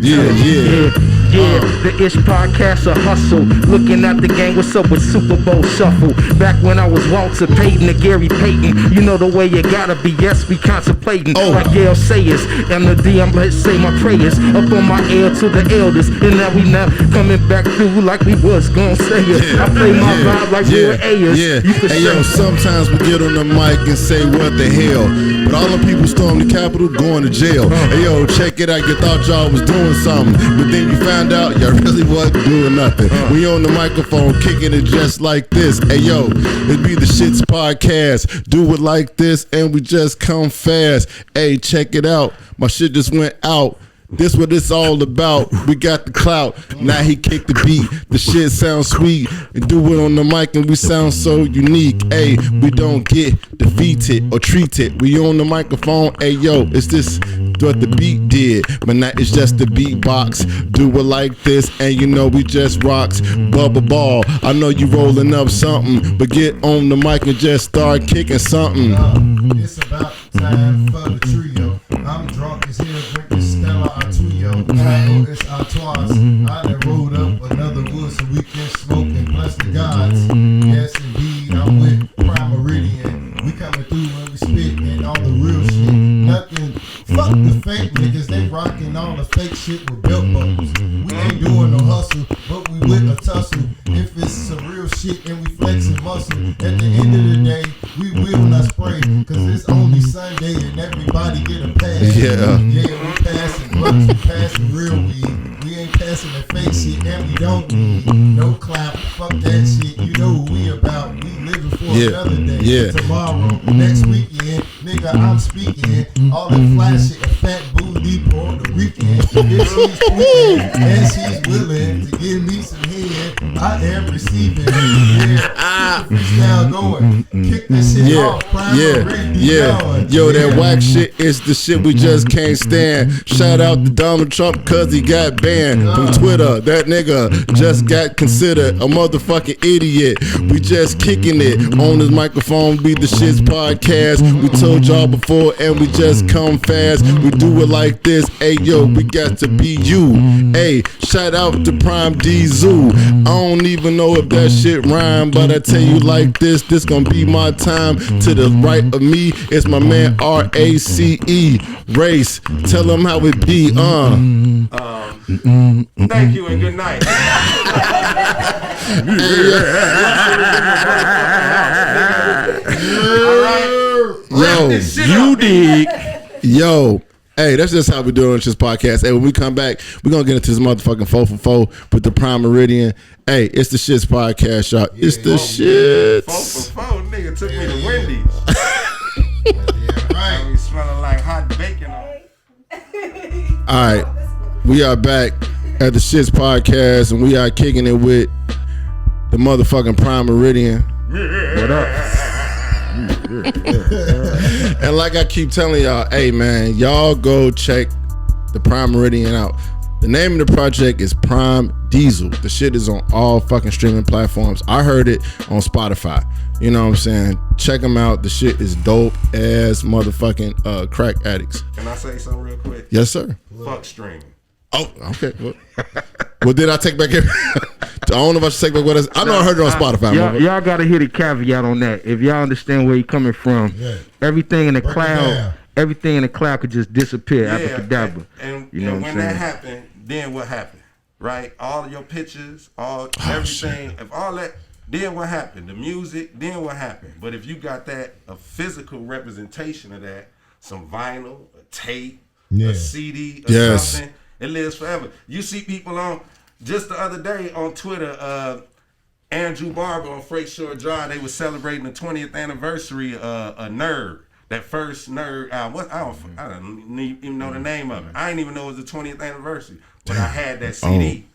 S4: Yeah, the Ish podcast a hustle. Looking at the game, what's up with Super Bowl shuffle? Back when I was Walter Payton to Gary Payton. You know the way you gotta be, yes, we contemplating. Like Gail Sayers, M.D. I'm let's say my prayers. Up on my ear to the elders. And now we not coming back through like we was gonna say it. I play my vibe like we were Ayers.
S1: Hey yo, sometimes we get on the mic and say what the hell. But all the people storm the Capitol going to jail. Hey yo, check it out, you thought y'all was doing something. But then you found out y'all really wasn't doing nothing. We on the microphone kicking it just like this. Hey yo, it be the Shit's podcast. Do it like this and we just come fast. Hey, check it out. My shit just went out. This what it's all about. We got the clout. Now he kicked the beat. The shit sounds sweet. And do it on the mic and we sound so unique. Hey, we don't get defeated or treated. We on the microphone. Hey yo, it's this what the beat did. But now it's just the beatbox. Do it like this and you know we just rocks. Bubba Ball. I know you rolling up something. But get on the mic and just start kicking something.
S2: It's about time for the trio. I'm drunk as hell, drinking Staraw. S.H.I.T.T.S. I done rolled up another wood so we can smoke and bless the gods. Yes, indeed, I'm with Primeridian. We coming through when we spit and all the real shit. Nothing, fuck the fake niggas. They rocking all the fake shit with belt buckles. We ain't doing no hustle, but we with a tussle. If it's some real shit and we flexing muscle, at the end of the day, we will not spray. Cause it's only Sunday and everybody get a pass.
S1: Yeah,
S2: we passing blunts, we passing real weed. We ain't passing the fake shit and we don't need no clap. Fuck that shit. You know who we about. We living for another day. Tomorrow, next weekend, nigga, I'm speaking. All that fly shit, a fat booty on the weekend. If she's tweaking and she's willing to give me some head, I am receiving. Yeah, keep the freestyle going. Kick this shit off.
S1: Yo, that whack shit is the shit we just can't stand. Shout out to Donald Trump cause he got banned from Twitter. That nigga just got considered a motherfucking idiot. We just kicking it on this microphone. Be the Shit's podcast. We told y'all before and we just come fast. We do it like this. Hey yo, we got to be you. Hey, shout out to Prime D Zoo. I don't even know if that shit rhyme, but I tell you like this gonna be my time. To the right of me is my man RACE Race. Tell him how it be.
S3: Thank you and good night.
S1: Yo, you dig? Yo. Hey, that's just how we do it on this podcast. Hey, when we come back, we're going to get into this motherfucking 4 for 4 with the Primeridian. Hey, it's the Shit's podcast, y'all. It's the Shits.
S3: 4 for 4, nigga took me to Wendy's. Right. We smelling like hot bacon.
S1: All right. We are back at the Shit's podcast, and we are kicking it with the motherfucking Primeridian. What up? And like I keep telling y'all, hey man, y'all go check the Primeridian out. The name of the project is Prime Diesel. The shit is on all fucking streaming platforms. I heard it on Spotify. You know what I'm saying? Check them out. The shit is dope as motherfucking crack addicts.
S3: Can I say something real quick?
S1: Yes, sir.
S3: Fuck streaming.
S1: Oh, okay. Well, did I take back everything? I don't know if I should take back what I know. I heard it on Spotify.
S4: Y'all gotta hear the caveat on that. If y'all understand where you're coming from, everything in the cloud, everything in the cloud could just disappear. Abracadabra.
S3: And
S4: you know
S3: when that happened, then what happened? Right? All of your pictures, everything, if all that, then what happened? The music, then what happened? But if you got a physical representation of that, some vinyl, a tape, a CD, or something, it lives forever. You see people on, just the other day on Twitter, Andrew Barber on Freight Shore Drive, they were celebrating the 20th anniversary of Nerd. That first Nerd album. I don't even know the name of it. I didn't even know it was the 20th anniversary. But I had that CD.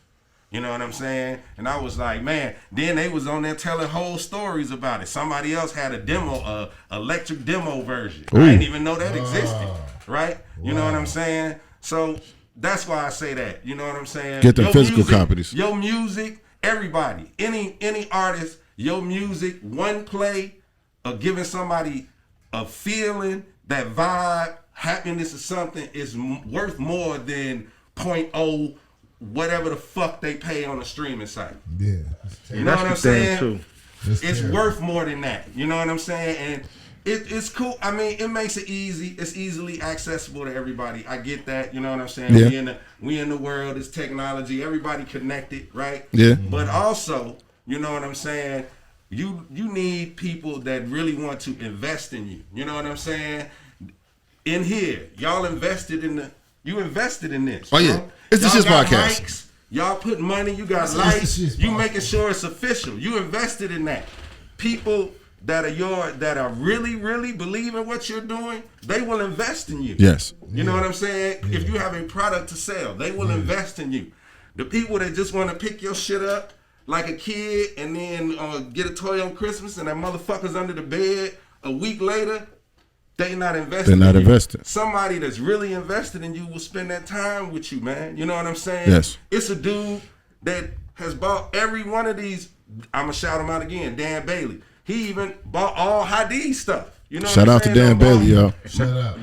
S3: You know what I'm saying? And I was like, man. Then they was on there telling whole stories about it. Somebody else had a demo, electric demo version. I didn't even know that existed. Right? You know what I'm saying? So that's why I say that. You know what I'm saying?
S1: Get the physical copies.
S3: Your music, everybody, any artist, your music, one play of giving somebody a feeling, that vibe, happiness or something is worth more than 0.0 whatever the fuck they pay on the streaming site.
S2: Yeah.
S3: You know what I'm saying?
S4: Too.
S3: It's worth more than that. You know what I'm saying? And it's cool. I mean, it makes it easy. It's easily accessible to everybody. I get that. You know what I'm saying?
S1: Yeah.
S3: We in the world, it's technology. Everybody connected, right?
S1: Yeah.
S3: But also, you know what I'm saying? You need people that really want to invest in you. You know what I'm saying? In here, y'all invested in this.
S1: Oh yeah, it's the Shit Podcast.
S3: Mics, y'all put money. You got lights. You making sure it's official. You invested in that. People that are really believe in what you're doing, they will invest in you.
S1: Yes.
S3: You know what I'm saying? If you have a product to sell, they will invest in you. The people that just want to pick your shit up like a kid and then get a toy on Christmas and that motherfucker's under the bed a week later, they not investing.
S1: They're not investing.
S3: Somebody that's really invested in you will spend that time with you, man. You know what I'm saying?
S1: Yes.
S3: It's a dude that has bought every one of these. I'm going to shout him out again, Dan Bailey. He even bought all Hadid stuff. You know
S1: Shout out to Dan Bailey, y'all.
S2: Shout out.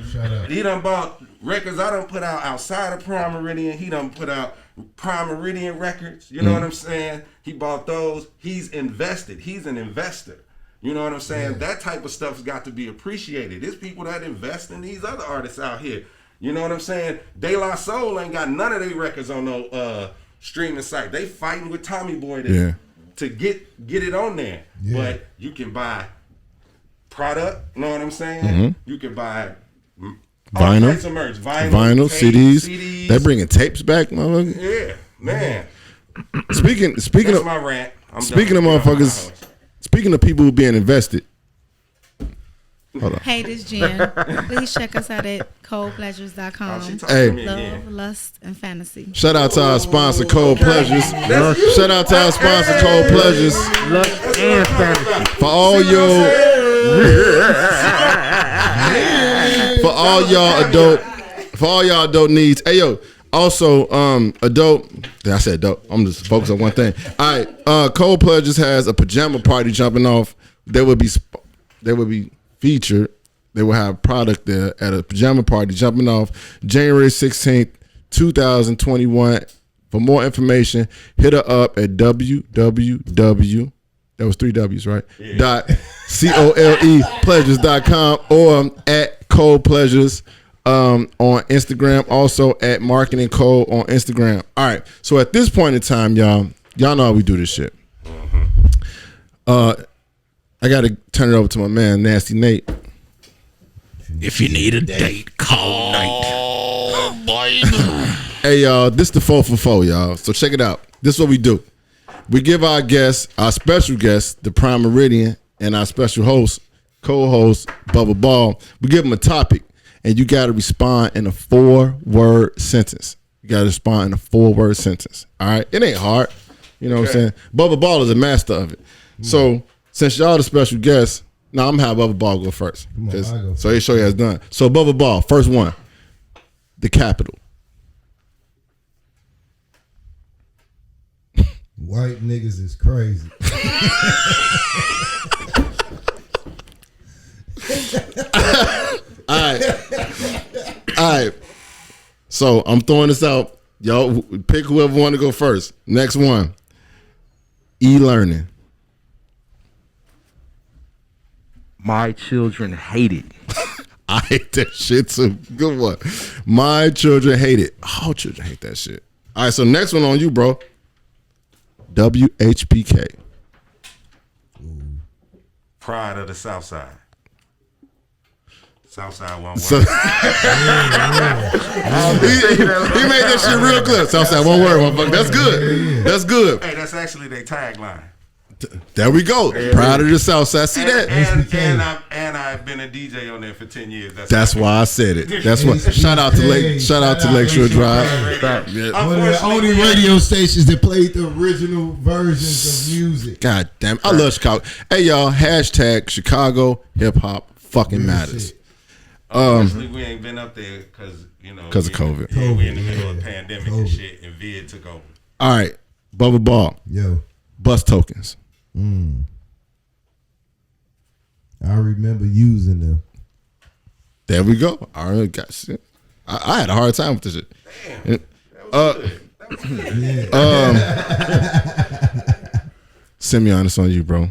S3: He done bought records I done put out outside of Primeridian. He done put out Primeridian records. You know what I'm saying? He bought those. He's invested. He's an investor. You know what I'm saying? Yeah. That type of stuff's got to be appreciated. There's people that invest in these other artists out here. You know what I'm saying? De La Soul ain't got none of their records on no streaming site. They fighting with Tommy Boy to get it on there. Yeah. But you can buy product. You know what I'm saying? Mm-hmm. You can buy all types of merch. Vinyl,
S1: tape, CDs. They bringing tapes back, motherfucker.
S3: Yeah, man.
S1: Speaking
S3: That's
S1: of
S3: my rant.
S1: Speaking of motherfuckers. Speaking of people who being invested. Hold on.
S5: Hey, this Jen. Please check us out at coldpleasures.com.
S1: Hey.
S5: Love, lust, and fantasy.
S1: Shout out to our sponsor, Cold Pleasures. Shout out to our sponsor, Cold Pleasures.
S4: Lust and fantasy.
S1: For all y'all adult needs. Hey yo, also adult. I said adult. I'm just focused on one thing. All right, Cold Pleasures has a pajama party jumping off. They will be featured. They will have product there at a pajama party jumping off January 16th, 2021. For more information, hit her up at www. That was 3 W's, right? Yeah. .colepleasures.com or at Cold Pleasures on Instagram. Also at Marketing Code on Instagram. All right. So at this point in time, y'all know how we do this shit. I got to turn it over to my man, Nasty Nate.
S6: If you need a date, call Nate.
S1: Hey, y'all, this the 4 for 4, y'all. So check it out. This is what we do. We give our guests, our special guest, the Primeridian, and our special host, co-host, Bubba Ball. We give them a topic, and you got to respond in a 4-word sentence. You got to respond in a 4-word sentence. All right? It ain't hard. You know what I'm saying? Bubba Ball is a master of it. So since y'all the special guests, now I'm going to have Bubba Ball go first. So he show you has done. So Bubba Ball, first one, the capital.
S2: White niggas is crazy.
S1: All right. So I'm throwing this out. Y'all pick whoever want to go first. Next one. E-learning.
S4: My children hate it.
S1: I hate that shit too. Good one. My children hate it. All children hate that shit. All right, so next one on you, bro. WHPK.
S3: Pride of the South Side. Southside one word.
S1: So, he made that shit real clear. Southside one word, motherfucker. That's good. That's good.
S3: Hey, that's actually their tagline.
S1: There we go. Proud of the Southside. See that?
S3: And I've been a DJ on there for 10 years.
S1: That's why I said it. That's what. Shout out to Lakeshore Drive.
S2: Yeah. One of the only radio stations that played the original versions of music.
S1: God damn it. I love Chicago. Hey y'all, hashtag Chicago hip hop fucking matters.
S3: Honestly, we ain't been up there because
S1: of COVID.
S3: Yeah, we in the middle of a pandemic and shit, and vid took over.
S1: All right, Bubba Ball.
S2: Yo,
S1: bus tokens.
S2: I remember using them.
S1: There we go. I already got shit. I had a hard time with this shit.
S3: Damn, that was good.
S1: Simeon, it's on you, bro.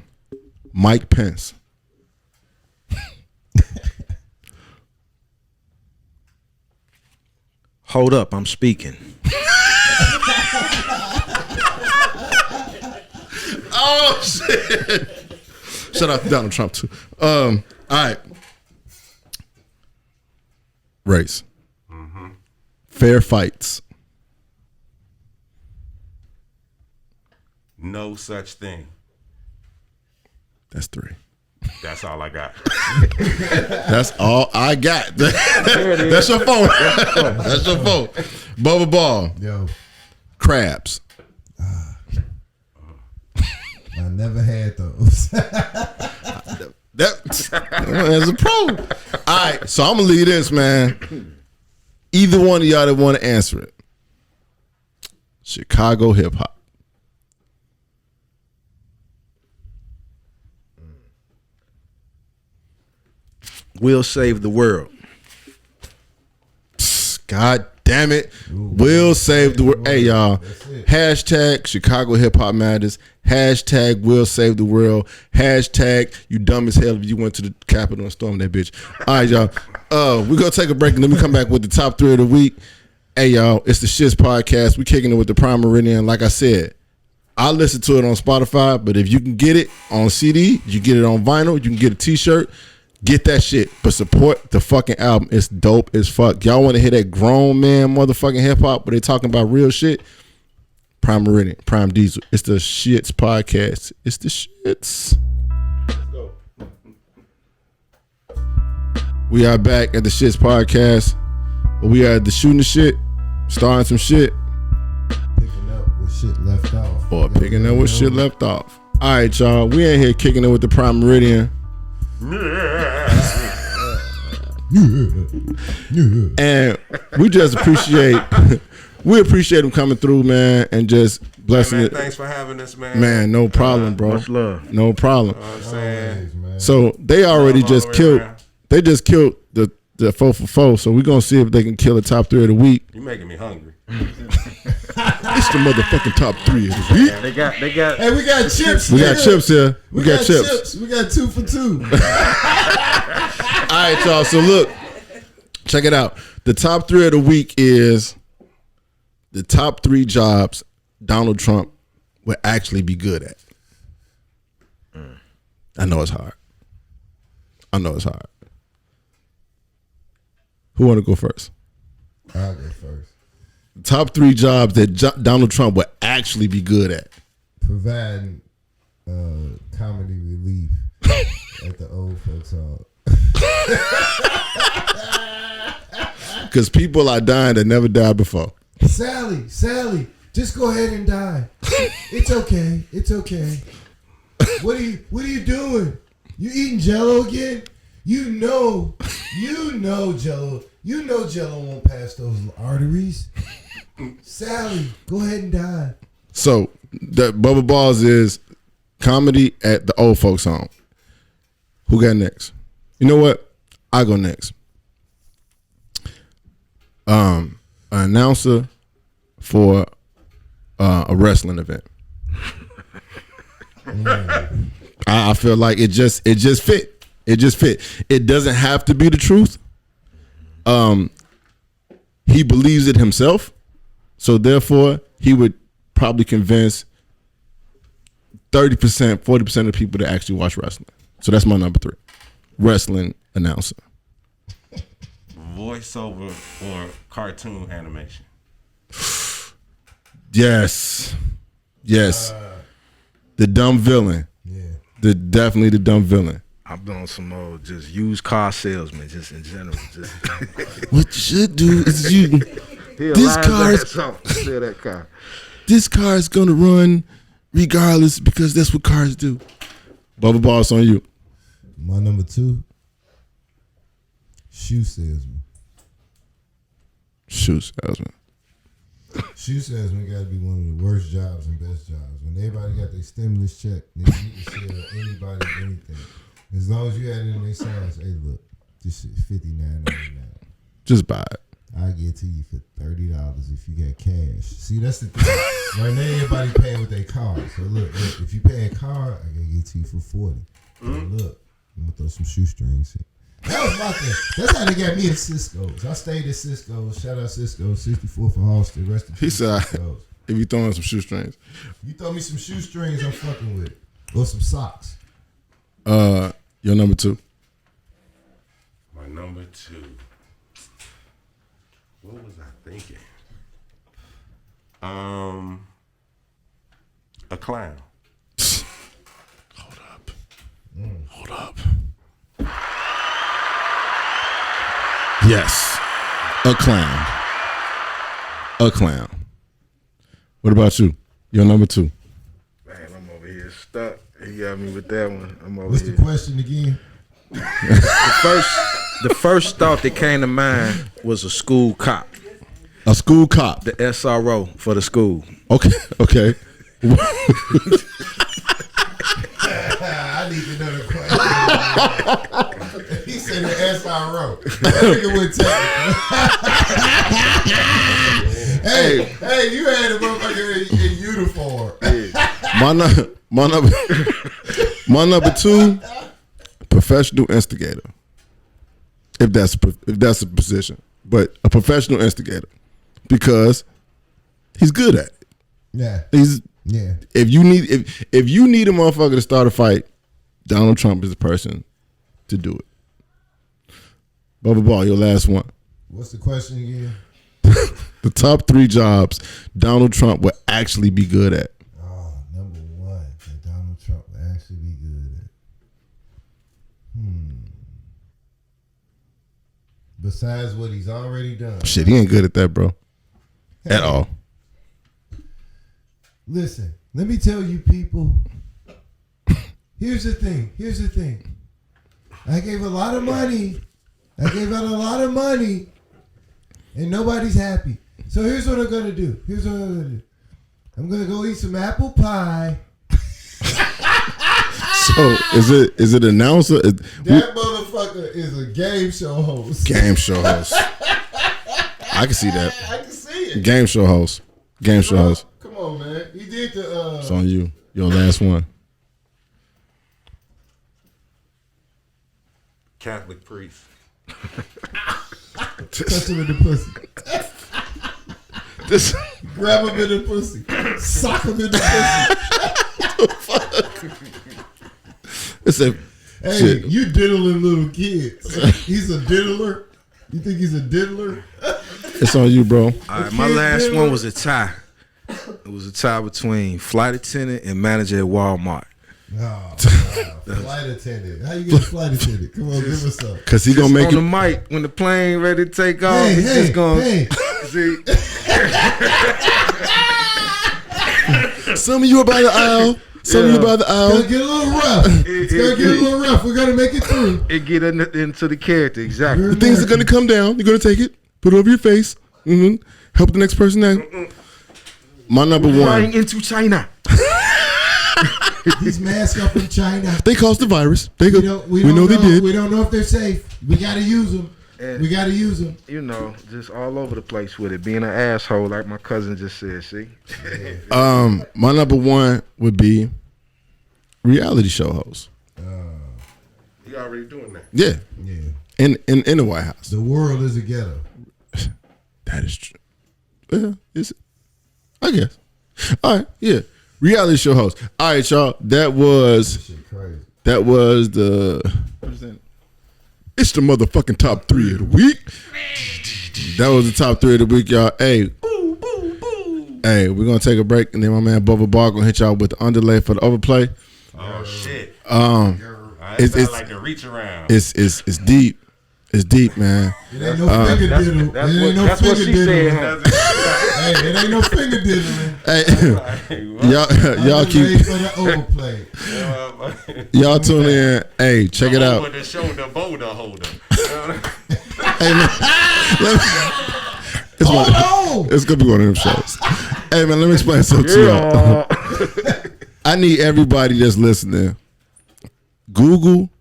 S1: Mike Pence.
S4: Hold up, I'm speaking.
S1: Oh shit! Shout out to Donald Trump too. All right. Race. Fair fights.
S3: No such thing.
S1: That's 3.
S3: That's all I got.
S1: That's all I got. That's your phone. That's your phone. Bubba Ball.
S2: Yo.
S1: Crabs.
S2: I never had those.
S1: That's a problem. All right, so I'm gonna leave this, man. Either one of y'all that want to answer it. Chicago hip hop.
S4: We'll save the world.
S1: God damn it. We'll save the world. Hey, y'all. Hashtag Chicago Hip Hop Matters. Hashtag We'll Save the World. Hashtag you dumb as hell if you went to the Capitol and stormed that bitch. All right, y'all. We're going to take a break and then we come back with the top 3 of the week. Hey, y'all. It's the S.H.I.T.S podcast. We kicking it with the Primeridian. Like I said, I listen to it on Spotify, but if you can get it on CD, you get it on vinyl, you can get a t-shirt. Get that shit, but support the fucking album. It's dope as fuck. Y'all want to hear that grown man motherfucking hip hop, but they talking about real shit? Primeridian, Prime Diesel. It's the S.H.I.T.S podcast. It's the S.H.I.T.S. We are back at the S.H.I.T.S podcast. We are at the shooting the shit, starting some shit.
S2: Picking up with shit left off.
S1: Or picking up with shit left off. All right, y'all. We in here kicking it with the Primeridian. And we just appreciate them coming through, man, and just blessing
S3: Hey,
S1: it.
S3: man, thanks for having us, man.
S1: Man, no problem, bro.
S4: Much love.
S1: No problem.
S3: You know what I'm saying?
S1: So they already
S3: Love all
S1: just
S3: the way
S1: killed.
S3: around.
S1: They just killed the 4 for 4. So we're gonna see if they can kill the top 3 of the week.
S3: You making me hungry.
S1: It's the motherfucking top 3 of the week.
S4: They got.
S2: Hey, we got chips.
S1: We got chips here.
S2: We got chips. We got 2 for 2.
S1: All right, y'all. So look, check it out. The top 3 of the week is the top 3 jobs Donald Trump would actually be good at. I know it's hard. Who want to go first?
S2: I'll go first.
S1: The top 3 jobs that Donald Trump would actually be good at.
S2: Providing comedy relief at the old folks' home.
S1: Because people are dying that never died before.
S2: Sally, just go ahead and die. It's okay. What are you doing? You eating Jello again? You know Jello. You know Jello won't pass those arteries. Sally, go ahead and die.
S1: So the Bubba Balls is comedy at the old folks' home. Who got next? You know what? I go next. An announcer for a wrestling event. I feel like it just fit. It just fit. It doesn't have to be the truth. He believes it himself, so therefore he would probably convince 30%, 40% of the people to actually watch wrestling. So that's my number 3. Wrestling announcer.
S3: Voiceover or cartoon animation.
S1: Yes. The dumb villain.
S2: Yeah.
S1: Definitely the dumb villain.
S4: I'm doing some more just used car salesman, just in general. Just
S1: What you should do is you. This car is gonna run regardless because that's what cars do. Bubba Boss on you.
S2: My number 2, shoe salesman.
S1: Shoe salesman.
S2: Shoe salesman got to be one of the worst jobs and best jobs. When everybody got their stimulus check, then you can sell anybody anything. As long as you had it in their signs, hey, look, this shit $59.99.
S1: Just buy it.
S2: I get it to you for $30 if you got cash. See, that's the thing. Right now, everybody paying with their card. So look, if you pay a card, I can get it to you for $40. So look, I'm gonna throw some shoestrings in. That was my thing. That's how they got me at Cisco's. I stayed at Cisco's. Shout out Cisco's, 64th and Halsted. Rest in
S1: He
S2: peace,
S1: said,
S2: Cisco's.
S1: if you throwing some shoestrings.
S2: You throw me some shoestrings, I'm fucking with it. Or some socks.
S1: Your number 2.
S3: My number 2. What was I thinking? A clown.
S1: Hold up. Yes. A clown. What about you? Your number 2.
S4: Man, I'm over here stuck. He got me with that one. I'm over
S2: What's
S4: here.
S2: the question again?
S4: The first thought that came to mind was a school cop.
S1: A school cop.
S4: The SRO for the school.
S1: Okay.
S2: I need to know the question. He said the SRO. That nigga would take it. Hey, you had a motherfucker in uniform.
S1: My number 2, professional instigator. If that's a position, but a professional instigator, because he's good at it.
S2: Yeah.
S1: Yeah. If you need a motherfucker to start a fight, Donald Trump is the person to do it. Bubba Ball, your last one.
S2: What's the question again?
S1: The top 3 jobs Donald Trump would actually be good at.
S2: Oh, number 1 that Donald Trump would actually be good at. Besides what he's already done.
S1: Shit, he ain't good at that, bro. At all.
S2: Listen, let me tell you people. Here's the thing. I gave a lot of money. I gave out a lot of money. And nobody's happy. So here's what I'm going to do. I'm going to go eat some apple pie.
S1: So is it announcer?
S2: That motherfucker is a game show host.
S1: Game show host. I can see that.
S2: I can see it.
S1: Game show host.
S2: Come on, man. He did the.
S1: It's on you. Your last one.
S3: Catholic priest.
S2: Touch him in the pussy. Grab him in the pussy. Sock him in the pussy. Hey,
S1: shit.
S2: You diddling little kids. He's a diddler. You think he's a diddler?
S1: It's on you, bro.
S4: All right, my last one was a tie. It was a tie between flight attendant and manager at Walmart.
S2: No, flight attendant. How you get a flight attendant? Come on, give us some.
S1: Cause he gonna make
S4: on
S1: it
S4: the mic when the plane ready to take off.
S2: Hey,
S4: He's
S2: hey,
S4: just gonna
S2: hey.
S4: see.
S1: Some of you about the aisle. Some of you about the
S2: It's
S1: aisle.
S2: gonna get a little rough. It's gonna get a little rough. We gotta make it through.
S4: It get into the character exactly.
S1: The things are gonna come down. You're gonna take it, put it over your face, help the next person out. My number
S4: Flying
S1: one.
S4: into China.
S2: These masks are from China.
S1: They caused the virus.
S2: We know
S1: they did.
S2: We don't know if they're safe. We gotta use them. We gotta use them.
S4: You know, just all over the place with it. Being an asshole, like my cousin just said. See.
S1: My number one would be reality show host.
S3: You already doing that.
S1: Yeah.
S2: Yeah.
S1: In the White House.
S2: The world is a ghetto.
S1: That is true. Yeah, is it? I guess. All right, yeah. Reality show host. All right, y'all. That was
S2: Shit crazy.
S1: the what is that? It's the motherfucking top 3 of the week. That was the top 3 of the week, y'all. Hey. Hey, we're gonna take a break and then my man Bubba Ball gonna hit y'all with the underlay for the overplay.
S3: Oh shit.
S1: It's
S3: like the reach around.
S1: It's deep. It's deep, man.
S2: It ain't no finger diddle.
S4: That's what she said.
S2: Hey, it ain't no finger diddling.
S1: Hey, y'all keep
S2: Ready for the overplay.
S1: y'all tune in. Hey, check it out.
S3: The shoulder boulder holder.
S1: Hey man, it's gonna be one of them shows. Hey man, let me explain something to y'all. I need everybody that's listening. Google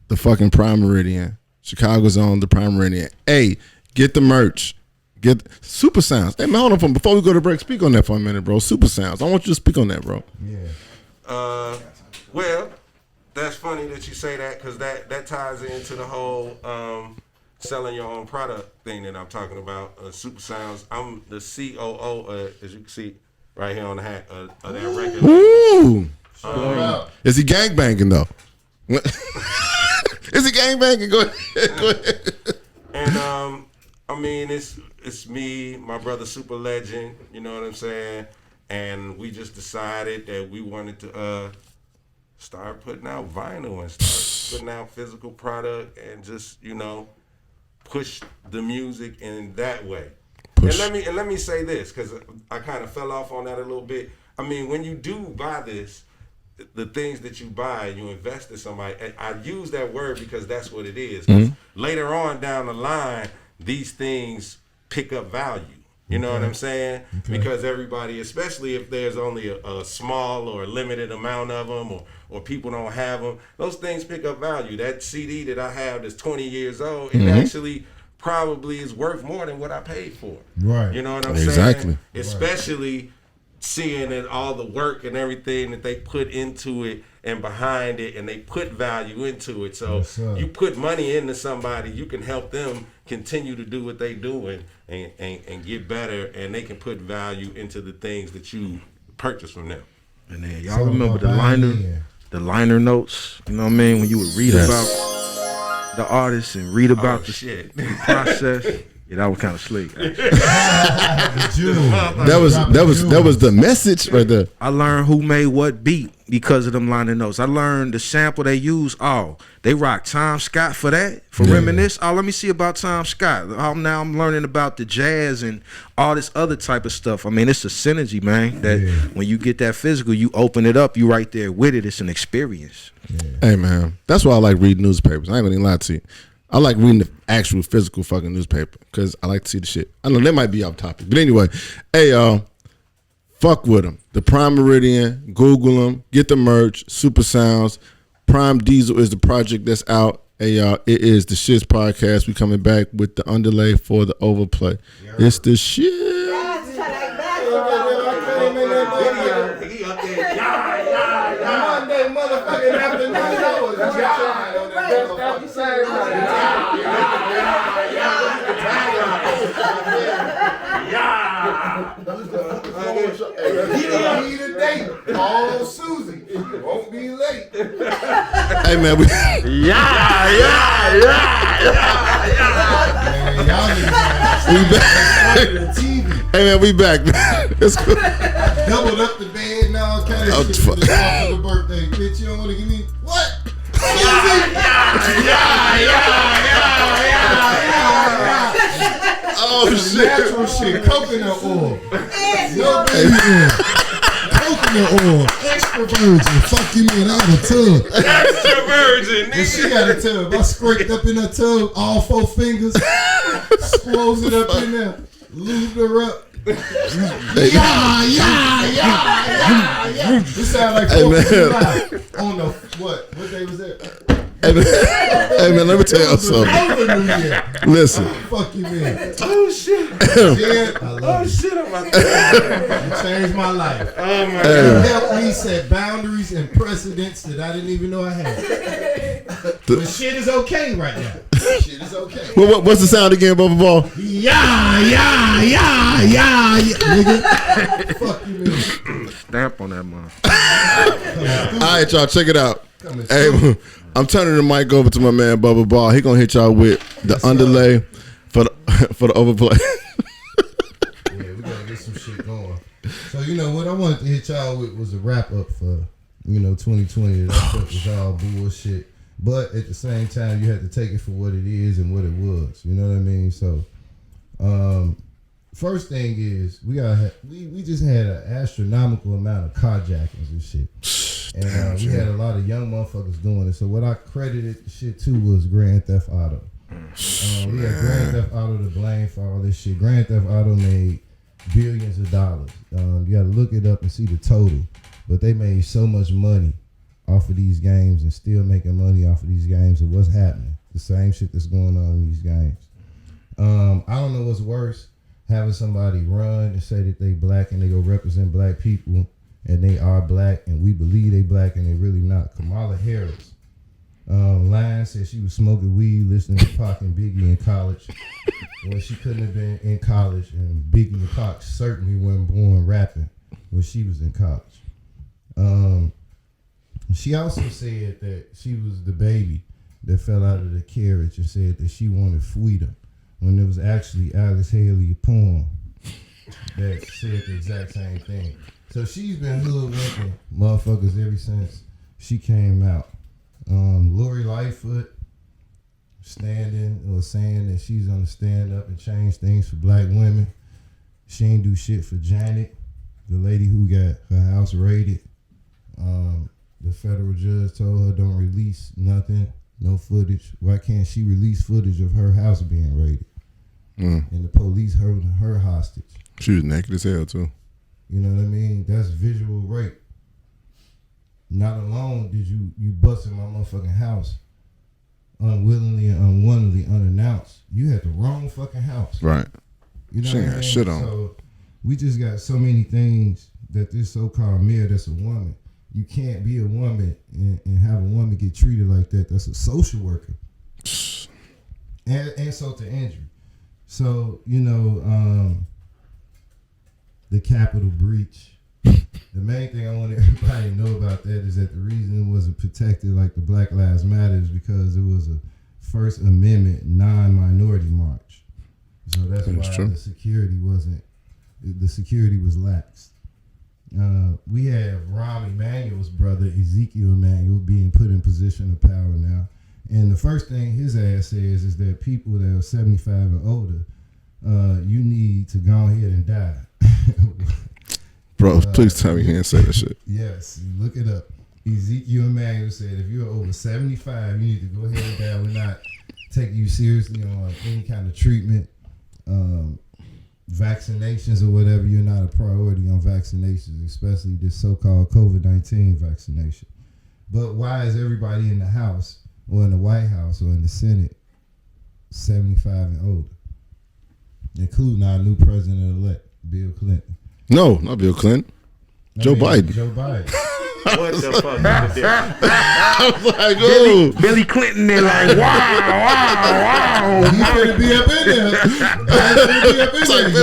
S1: the fucking Primeridian. Chicago's on the Primeridian. Hey, get the merch. Get Super Sounds. Hey man, hold on before we go to break. Speak on that for a minute, bro. Super Sounds. I want you to speak on that, bro.
S2: Yeah.
S3: Well, that's funny that you say that because that ties into the whole selling your own product thing that I'm talking about. Super Sounds. I'm the COO, as you can see right here on the hat of that record.
S1: Ooh. Is he gangbanging though? Is he gangbanging? Go ahead.
S3: And I mean, it's me, my brother Super Legend. You know what I'm saying? And we just decided that we wanted to start putting out vinyl and start putting out physical product and just push the music in that way. And let me say this because I kind of fell off on that a little bit. I mean, when you do buy this, the things that you buy, you invest in somebody. And I use that word because that's what it is. Later on down the line, these things pick up value. You know what I'm saying? Okay. Because everybody, especially if there's only a small or a limited amount of them or people don't have them, those things pick up value. That CD that I have that's 20 years old, it actually probably is worth more than what I paid for.
S2: Right.
S3: You know what I'm saying?
S1: Exactly.
S3: Especially seeing that all the work and everything that they put into it and behind it, and they put value into it. So you put money into somebody, you can help them continue to do what they doing and get better, and they can put value into the things that you purchase from them.
S4: And then y'all remember the liner notes, you know what I mean? When you would read about the artist and read about the process. Yeah, that was kind of slick.
S1: that was the message right there.
S4: I learned who made what beat because of them liner notes. I learned the sample they use. Oh, they rock Tom Scott for that, for Reminisce. Oh, let me see about Tom Scott. Now I'm learning about the jazz and all this other type of stuff. I mean, it's a synergy, man. That when you get that physical, you open it up. You right there with it. It's an experience.
S1: Hey man, that's why I like reading newspapers. I ain't gonna lie to you. I like reading the actual physical fucking newspaper because I like to see the shit. I know that might be off topic, but anyway, hey y'all, fuck with them. The Primeridian, Google them, get the merch, Super Sounds. Prime Diesel is the project that's out. Hey y'all, it is the Shits Podcast. We coming back with the underlay for the overplay. It's the shit.
S2: Monday motherfucking afternoon. Call Susie. Won't be late.
S1: Hey man, we Hey man, we back. It's cool.
S2: Doubled up the bed and all kind of shit for the birthday. Bitch, you don't want to give me what?
S1: Oh shit.
S2: Natural shit. Coconut oil. No baby oil. Coconut oil. Extra virgin. Fuck you, man. I got a tub.
S3: Extra virgin,
S2: And she got a tub. I scraped up in her tub, all 4 fingers. Swolls it up in there. Lubed her up. This sound like
S1: Hey, man.
S2: on the what day was that?
S1: Hey man, let me tell you something. Listen.
S2: Fuck you, man.
S3: Oh shit!
S2: Yeah, I love
S3: Oh
S2: it.
S3: shit! I'm about to.
S2: You changed my life.
S3: Oh my
S2: You
S3: god!
S2: helped me set boundaries and precedents that I didn't even know I had. But shit is okay right now. Shit is okay.
S1: What's the sound again, Bubba Ball?
S2: Yeah. Nigga. Fuck you, man.
S4: Stamp on that man.
S1: All right, y'all, check it out.
S2: Coming
S1: Hey, I'm turning the mic over to my man Bubba Ball. He gonna hit y'all with the underlay for the overplay.
S2: Yeah, we gotta get some shit going. So what I wanted to hit y'all with was a wrap up for 2020. That stuff was all bullshit, but at the same time you had to take it for what it is and what it was. You know what I mean? So, first thing is we just had an astronomical amount of carjackings and shit. And we had a lot of young motherfuckers doing it. So what I credited the shit to was Grand Theft Auto. We had Grand Theft Auto to blame for all this shit. Grand Theft Auto made billions of dollars. You got to look it up and see the total. But they made so much money off of these games and still making money off of these games. And what's happening? The same shit that's going on in these games. I don't know what's worse. Having somebody run and say that they black and they go represent black people. And they are black, and we believe they black, and they really not. Kamala Harris, lying, said she was smoking weed, listening to Pac and Biggie in college. Well, she couldn't have been in college, and Biggie and Pac certainly weren't born rapping when she was in college. She also said that she was the baby that fell out of the carriage and said that she wanted freedom, when there was actually Alice Haley poem that said the exact same thing. So she's been hoodwinking motherfuckers ever since she came out. Lori Lightfoot saying that she's gonna stand up and change things for black women. She ain't do shit for Janet, the lady who got her house raided. The federal judge told her don't release nothing, no footage. Why can't she release footage of her house being raided? And the police holding her hostage.
S1: She was naked as hell too.
S2: You know what I mean? That's visual rape. Not alone did you bust in my motherfucking house unwillingly and unwantedly, unannounced. You had the wrong fucking house.
S1: Right.
S2: You know
S1: She
S2: what I
S1: ain't
S2: mean?
S1: shit on.
S2: So we just got so many things that this so-called mayor that's a woman. You can't be a woman and have a woman get treated like that. That's a social worker. And insult to injury. So, the Capitol breach. The main thing I want everybody to know about that is that the reason it wasn't protected like the Black Lives Matter is because it was a First Amendment non-minority march. So that's why the security was lax. We have Rahm Emanuel's brother, Ezekiel Emanuel, being put in position of power now. And the first thing his ass says is that people that are 75 and older, you need to go ahead and die.
S1: Bro, please tell me he didn't say that shit.
S2: Yes, look it up. Ezekiel Emanuel said if you're over 75, you need to go ahead and die. We're not taking you seriously on any kind of treatment, vaccinations or whatever. You're not a priority on vaccinations, especially this so-called COVID-19 vaccination. But why is everybody in the House or in the White House or in the Senate 75 and older, including our new president-elect, Bill Clinton?
S1: No, not Bill Clinton. Joe Biden.
S2: Joe Biden.
S3: What the fuck is the difference?
S1: I was like, oh.
S4: Billy Clinton, they're like, wow.
S2: He's gonna be up in there.
S1: It's like,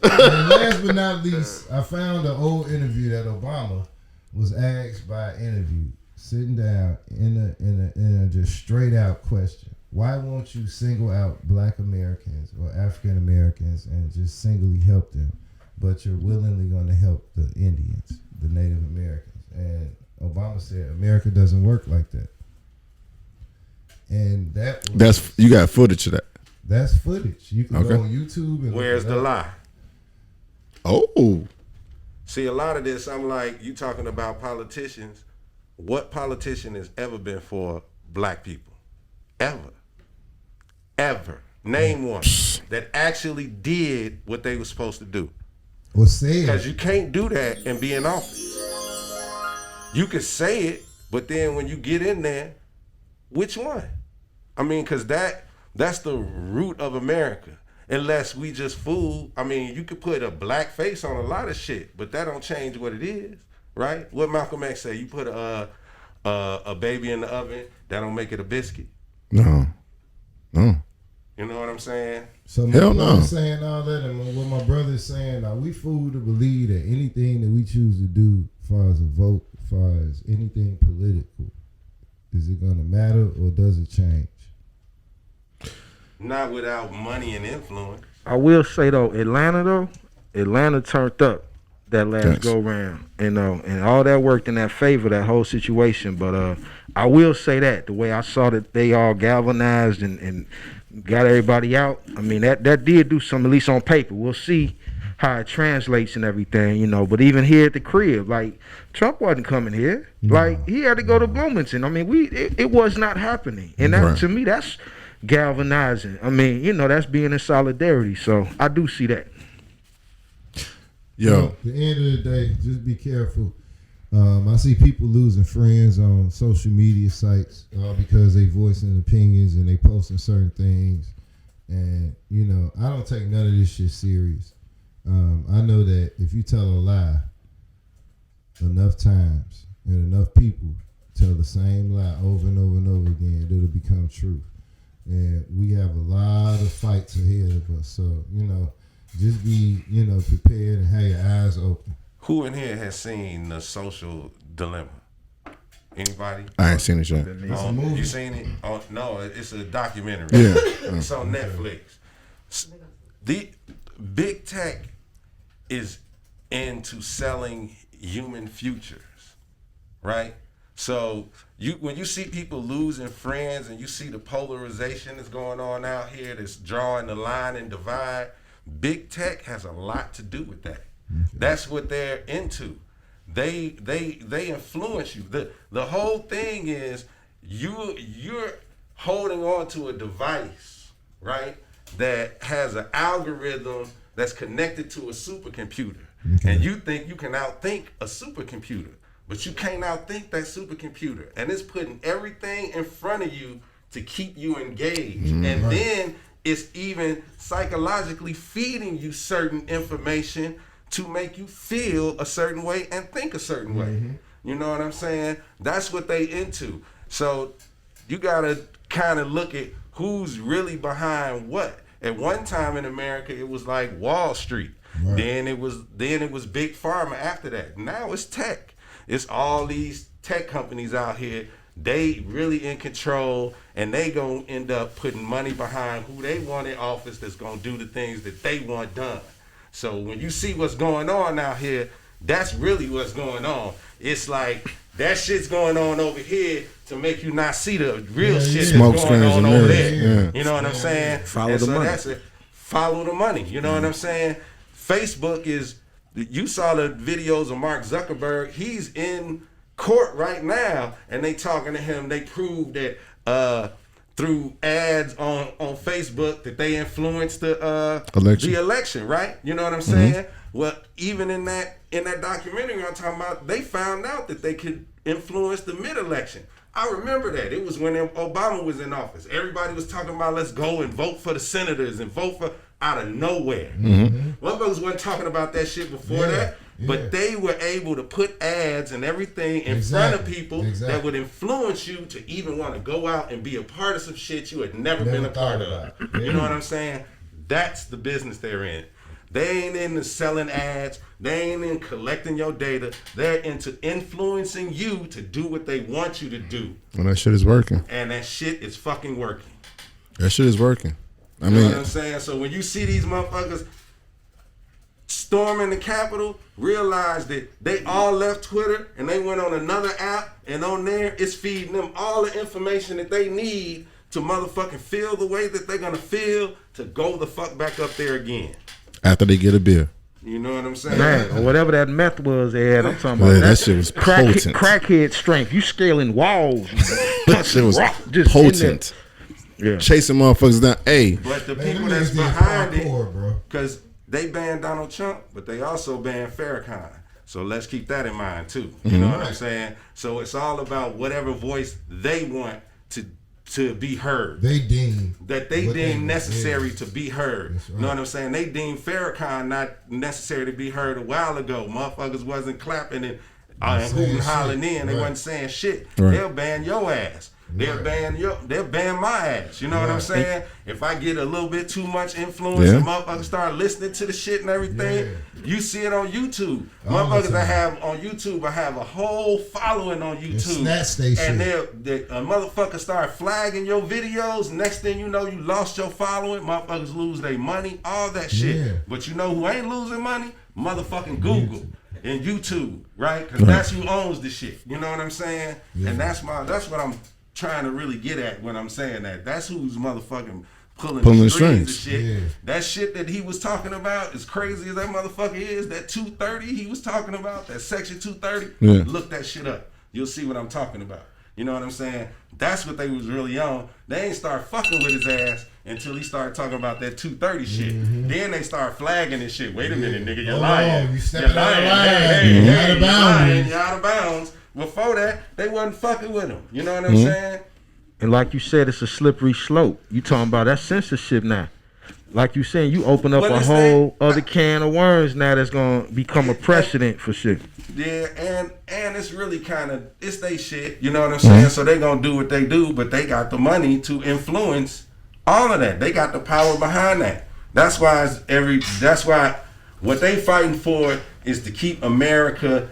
S1: wait.
S2: And last but not least, I found an old interview that Obama was asked by an interview, sitting down in a just straight out question. Why won't you single out Black Americans or African Americans and just singly help them, but you're willingly going to help the Indians, the Native Americans? And Obama said America doesn't work like that. And
S1: you got footage of that.
S2: That's footage. You can go on YouTube and
S3: where's the lie?
S1: Oh.
S3: See, a lot of this, I'm like, you talking about politicians. What politician has ever been for black people? Ever. Name one that actually did what they were supposed to do.
S2: Or say
S3: Because
S2: it.
S3: you can't do that and be in office. You can say it, but then when you get in there, which one? I mean, because that's the root of America. Unless we just fool. I mean, you could put a black face on a lot of shit, but that don't change what it is, right? What Malcolm X say? You put a baby in the oven, that don't make it a biscuit.
S1: No.
S3: You know what I'm saying?
S2: So my
S1: Hell
S2: brother
S1: no.
S2: saying all that, and what my brother is saying, now we fool to believe that anything that we choose to do, as far as a vote, as far as anything political, is it gonna matter or does it change?
S3: Not without money and influence.
S4: I will say though, Atlanta turned up that last go round, and all that worked in that favor, that whole situation. But I will say that the way I saw that they all galvanized and got everybody out. I mean that did do some, at least on paper. We'll see how it translates and everything, you know. But even here at the crib, like Trump wasn't coming here. Like he had to go to Bloomington. I mean, it was not happening, and that to me that's galvanizing. I mean, you know, that's being in solidarity. So I do see that.
S1: Yo,
S2: At the end of the day, just be careful. I see people losing friends on social media sites because they voicing opinions and they posting certain things. And, you know, I don't take none of this shit serious. I know that if you tell a lie enough times and enough people tell the same lie over and over and over again, it'll become truth. And we have a lot of fights ahead of us. So, you know, just be, you know, prepared and have your eyes open.
S3: Who in here has seen The Social Dilemma? Anybody?
S1: I ain't seen it yet.
S3: You seen it? Oh, no, it's a documentary.
S1: Yeah.
S3: It's on Netflix. The big tech is into selling human futures, right? So when you see people losing friends and you see the polarization that's going on out here that's drawing the line and divide, big tech has a lot to do with that. That's what they're into. They influence you. The whole thing is you're holding on to a device, right, that has an algorithm that's connected to a supercomputer. And you think you can outthink a supercomputer, but you can't outthink that supercomputer. And it's putting everything in front of you to keep you engaged. And then it's even psychologically feeding you certain information to make you feel a certain way and think a certain way. You know what I'm saying? That's what they into. So you gotta kind of look at who's really behind what. At one time in America, it was like Wall Street. Then it was big pharma after that. Now it's tech. It's all these tech companies out here. They really in control, and they gonna end up putting money behind who they want in office that's gonna do the things that they want done. So when you see what's going on out here, that's really what's going on. It's like that shit's going on over here to make you not see the real shit that's
S1: Smoke
S3: going on
S1: screens
S3: over
S1: and
S3: there.
S1: mirrors.
S3: You know what I'm saying?
S4: Follow
S3: And
S4: the
S3: so
S4: money.
S3: That's it. Follow the money. You know what I'm saying? Facebook is. You saw the videos of Mark Zuckerberg. He's in court right now, and they talking to him. They proved that through ads on Facebook that they influenced the election, right? You know what I'm saying? Well, even in that documentary I'm talking about, they found out that they could influence the mid-election. I remember that. It was when Obama was in office. Everybody was talking about let's go and vote for the senators and vote for out of nowhere. Motherfuckers wasn't talking about that shit before that, but they were able to put ads and everything in front of people that would influence you to even want to go out and be a part of some shit you had never been a part of. You know what I'm saying? That's the business they're in. They ain't into selling ads. They ain't in collecting your data. They're into influencing you to do what they want you to do.
S1: And that shit is working.
S3: And that shit is fucking working.
S1: That shit is working. I
S3: You
S1: mean,
S3: know what I'm saying? So when you see these motherfuckers storming the Capitol, realize that they all left Twitter and they went on another app, and on there it's feeding them all the information that they need to motherfucking feel the way that they're gonna feel to go the fuck back up there again.
S1: after they get a beer.
S3: You know what I'm saying?
S4: Man, or whatever that meth was, Ed. I'm talking about
S1: Man, that shit was potent.
S4: Crackhead strength. You scaling walls.
S1: That shit was
S4: just
S1: potent. chasing motherfuckers down. Hey,
S3: But the
S2: Man,
S3: people
S2: them
S3: that's
S2: niggas did
S3: behind
S2: hardcore,
S3: it,
S2: bro.
S3: because they banned Donald Trump, but they also banned Farrakhan. So let's keep that in mind too. You know what I'm saying? So it's all about whatever voice they want to be heard.
S2: They deem
S3: Necessary to be heard.
S2: That's right.
S3: You know what I'm saying? They deemed Farrakhan not necessary to be heard a while ago. Motherfuckers wasn't clapping and hooting, hollering in. They wasn't saying shit.
S1: Right.
S3: They'll ban your ass. They'll ban my ass. You know what I'm saying? If I get a little bit too much influence and motherfuckers start listening to the shit and everything, you see it on YouTube. Motherfuckers I have on YouTube, I have a whole following on YouTube. And a motherfucker start flagging your videos. Next thing you know, you lost your following. Motherfuckers lose their money, all that shit.
S2: Yeah.
S3: But you know who ain't losing money? Motherfucking Google. And YouTube, right? Because that's who owns the shit. You know what I'm saying? And that's what I'm trying to really get at when I'm saying that. That's who's motherfucking pulling the strings and shit.
S2: Yeah.
S3: That shit that he was talking about, as crazy as that motherfucker is, that 230 he was talking about, that section 230, look that shit up. You'll see what I'm talking about. You know what I'm saying? That's what they was really on. They ain't start fucking with his ass until he started talking about that 230 shit. Then they start flagging and shit. Wait a minute, nigga, you're lying.
S2: You stepping out of line.
S3: Hey,
S2: You're out of bounds.
S3: You're out of bounds. Before that, they wasn't fucking with him. You know what I'm saying?
S4: And like you said, it's a slippery slope. You talking about that censorship now. Like you saying, you open up a whole other can of worms now that's gonna become a precedent for shit.
S3: Yeah, and it's really kind of, it's they shit. You know what I'm saying? So they gonna do what they do, but they got the money to influence all of that. They got the power behind that. That's why what they fighting for is to keep American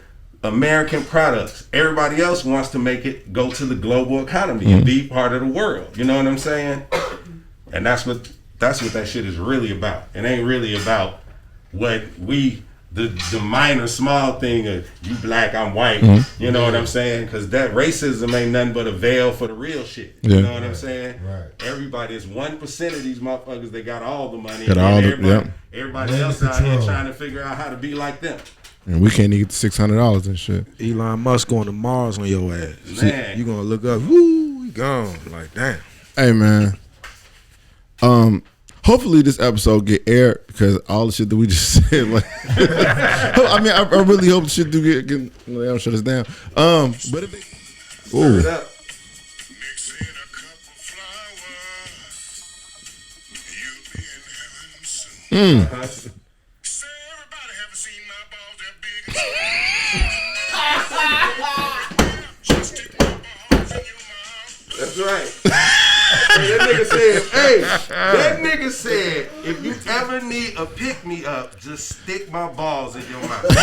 S3: products. Everybody else wants to make it go to the global economy and be part of the world. You know what I'm saying? And that's what that shit is really about. It ain't really about what the minor small thing of you black, I'm white. You know what I'm saying? Because that racism ain't nothing but a veil for the real shit. You know what I'm saying?
S2: Right.
S3: Everybody is 1% of these motherfuckers. They got all the money. Everybody else out here trying to figure out how to be like them.
S1: And we can't even get $600 and shit.
S4: Elon Musk going to Mars on your ass.
S3: Man.
S4: You gonna look up, woo, he gone. Like, damn.
S1: Hey, man. Hopefully this episode get aired because all the shit that we just said, like, I mean, I really hope the shit do get they don't shut us down. But if they, ooh.
S3: That's right. That nigga said, if you ever need a pick me up, just stick my balls in your mouth. I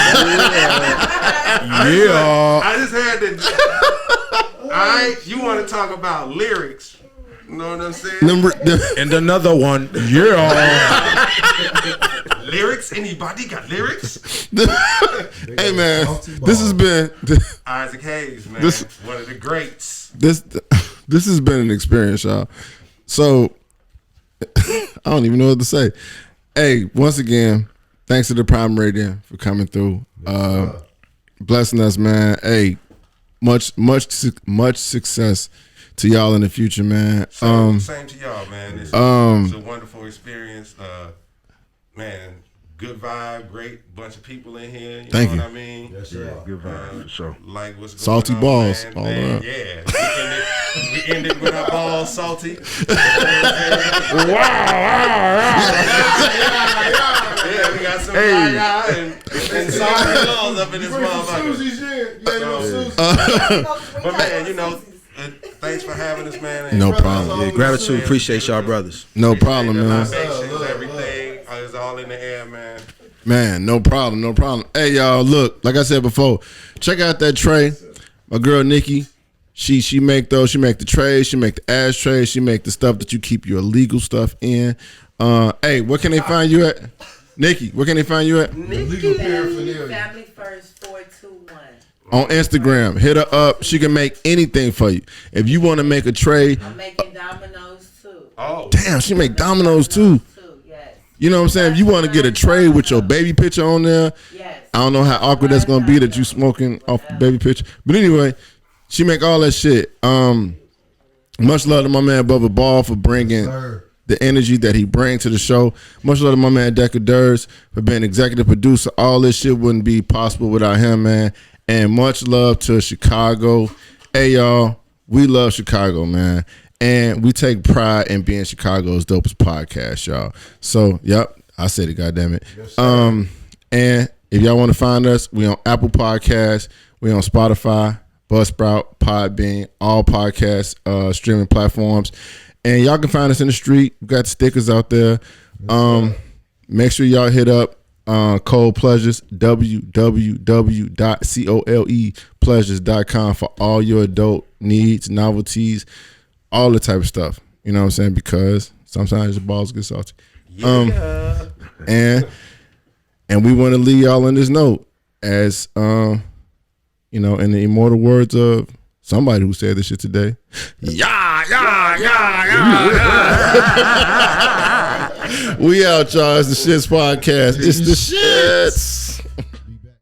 S3: just had to. You want to talk about lyrics? You know what I'm saying?
S4: And another one,
S3: Lyrics? Anybody got lyrics?
S1: Hey, man, this has been
S3: Isaac Hayes, man, one of the greats.
S1: This has been an experience, y'all. So I don't even know what to say. Hey, once again, thanks to the Primeridian for coming through, blessing us, man. Hey, much success to y'all in the future, man.
S3: Same to y'all, man. It's a wonderful experience. Man, good vibe, great bunch of people in here. You know what I mean?
S2: Yes, sir.
S4: good vibe for sure.
S3: Like what's going
S1: Salty
S3: on,
S1: balls,
S3: man.
S1: all
S3: Man,
S1: that.
S3: Yeah. We ended with our balls salty. Yeah, we got some and salty balls up in this motherfucker. But man, you know, thanks for having us, man.
S1: No problem.
S4: Yeah, gratitude. Appreciate y'all brothers.
S1: No problem, man.
S3: Everything is all in the air, man.
S1: Man, no problem. Hey, y'all, look, like I said before, check out that tray. My girl Nikki, she make those. She make the trays. She make the ashtrays. She make the stuff that you keep your illegal stuff in. Hey, where can they find you at? Nikki, where can they find you at?
S2: Legal paraphernalia.
S8: Family First 421.
S1: On Instagram. Hit her up. She can make anything for you. If you want to make a tray.
S8: I'm making dominoes too.
S3: Oh,
S1: Damn, she make dominoes too.
S8: Yes.
S1: You know what I'm saying? If you want to get a tray with your baby picture on there,
S8: Yes.
S1: I don't know how awkward that's gonna be that you smoking off the baby picture. But anyway, she make all that shit. Much love to my man Bubba Ball for bringing the energy that he brings to the show. Much love to my man Decker Durs for being executive producer. All this shit wouldn't be possible without him, man. And much love to Chicago. Hey, y'all, we love Chicago, man. And we take pride in being Chicago's dopest podcast, y'all. So, yep, I said it, goddammit. Yes, and if y'all want to find us, we on Apple Podcasts, we on Spotify, Buzzsprout, Podbean, all podcast streaming platforms. And y'all can find us in the street. We got stickers out there. Make sure y'all hit up Cole Pleasures, www.colepleasures.com for all your adult needs, novelties, all the type of stuff. You know what I'm saying? Because sometimes the balls get salty.
S3: Yeah.
S1: And we want to leave y'all on this note as you know, in the immortal words of somebody who said this shit today. Yeah. We out, y'all. It's the Shits Podcast. It's the Shits.